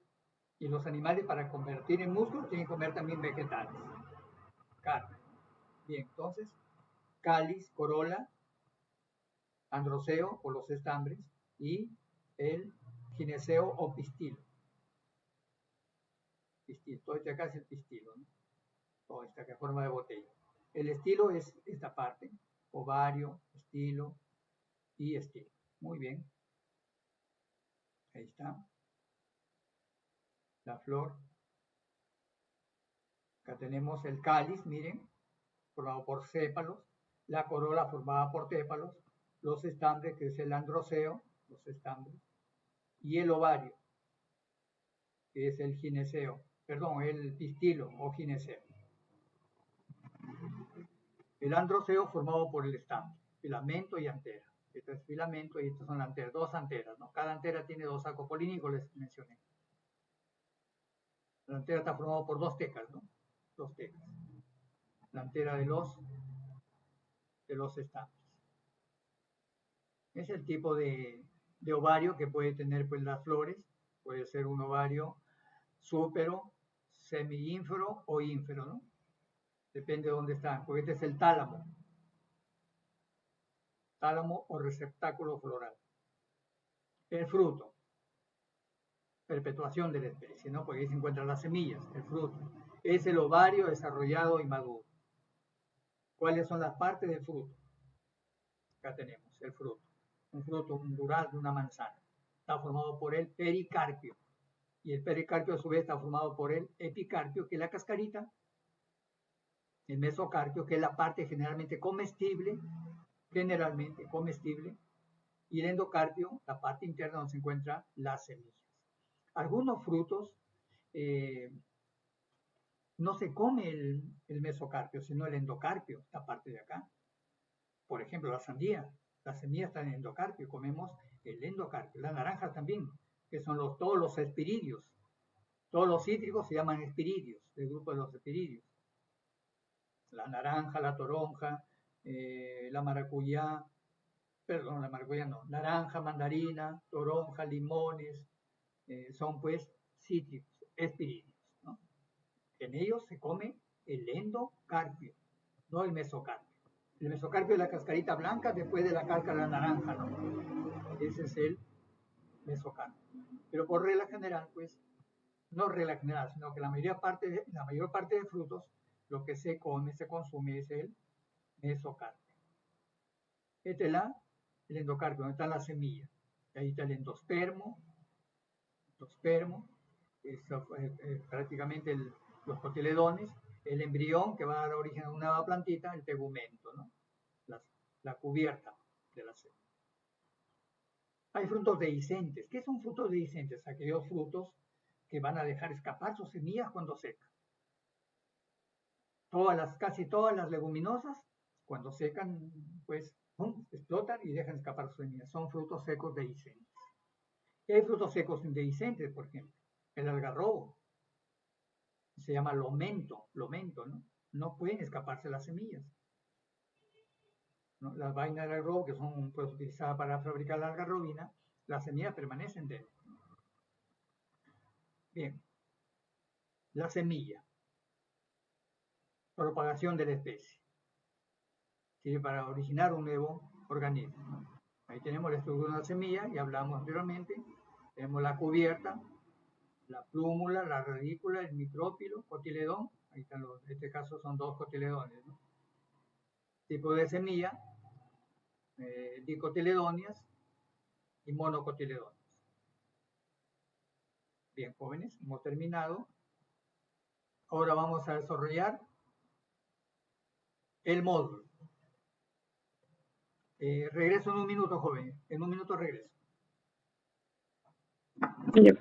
Y los animales, para convertir en músculo, tienen que comer también vegetales, carne. Bien, entonces, cáliz, corola, androceo o los estambres y el gineceo o pistilo. Todo este acá es el pistilo, ¿no? Todo este acá en forma de botella. El estilo es esta parte, ovario, estilo y estilo. Muy bien. Ahí está. La flor Acá tenemos el cáliz, miren, formado por sépalos, la corola formada por tépalos, los estambres, que es el androceo, los estambres, y el ovario, que es el gineceo, perdón, el pistilo o gineceo. El androceo formado por el estambre, filamento y antera. Este es filamento y estas son las anteras, dos anteras, ¿no? Cada antera tiene dos arcos polínicos, les mencioné. La antera está formada por dos tecas, ¿no? Dos tecas. La antera de los estambres. Es el tipo de ovario que puede tener pues las flores. Puede ser un ovario súpero, semi-ínfero o ínfero, ¿no? Depende de dónde están, porque este es el tálamo. Tálamo o receptáculo floral. El fruto. Perpetuación de la especie, ¿no? Porque ahí se encuentran las semillas, el fruto. Es el ovario desarrollado y maduro. ¿Cuáles son las partes del fruto? Acá tenemos el fruto. Un fruto, un durazno, una manzana. Está formado por el pericarpio. Y el pericarpio a su vez está formado por el epicarpio, que es la cascarita, el mesocarpio, que es la parte generalmente comestible, y el endocarpio, la parte interna donde se encuentran las semillas. Algunos frutos no se come el mesocarpio, sino el endocarpio, esta parte de acá. Por ejemplo, la sandía, las semillas están en endocarpio, comemos el endocarpio. Las naranjas también, que son todos los espiridios. Todos los cítricos se llaman espiridios, del grupo de los espiridios. La naranja, la toronja, la maracuyá, perdón, la maracuyá no, naranja, mandarina, toronja, limones, son pues cítricos, espiridios, ¿no? En ellos se come el endocarpio, no el mesocarpio. El mesocarpio es la cascarita blanca después de la cáscara de la naranja, ¿no? Ese es el mesocarpio. Pero por regla general, pues, no regla general, sino que la mayor parte de frutos, lo que se come, se consume es el mesocarpio. Este es el endocarpio, donde están las semillas. Ahí está el endospermo, es prácticamente los cotiledones, el embrión que va a dar origen a una nueva plantita, el tegumento, ¿no? La cubierta de la semilla. Hay frutos dehiscentes. ¿Qué son frutos dehiscentes? Aquellos frutos que van a dejar escapar sus semillas cuando secan. Casi todas las leguminosas, cuando secan, pues explotan y dejan escapar sus semillas. Son frutos secos dehiscentes. Y hay frutos secos dehiscentes, por ejemplo. El algarrobo se llama lomento, ¿no? No pueden escaparse las semillas, ¿no? Las vainas del algarrobo, que son pues, utilizadas para fabricar la algarrobina, las semillas permanecen dentro. Bien, la semilla. Propagación de la especie. Sirve para originar un nuevo organismo, ¿no? Ahí tenemos la estructura de una semilla, ya hablamos anteriormente. Tenemos la cubierta, la plúmula, la radícula, el micrópilo, cotiledón. Ahí están en este caso son dos cotiledones, ¿no? Tipo de semilla, dicotiledonias y monocotiledonias. Bien, jóvenes, hemos terminado. Ahora vamos a desarrollar el módulo. Regreso en un minuto, joven. En un minuto regreso. Señor.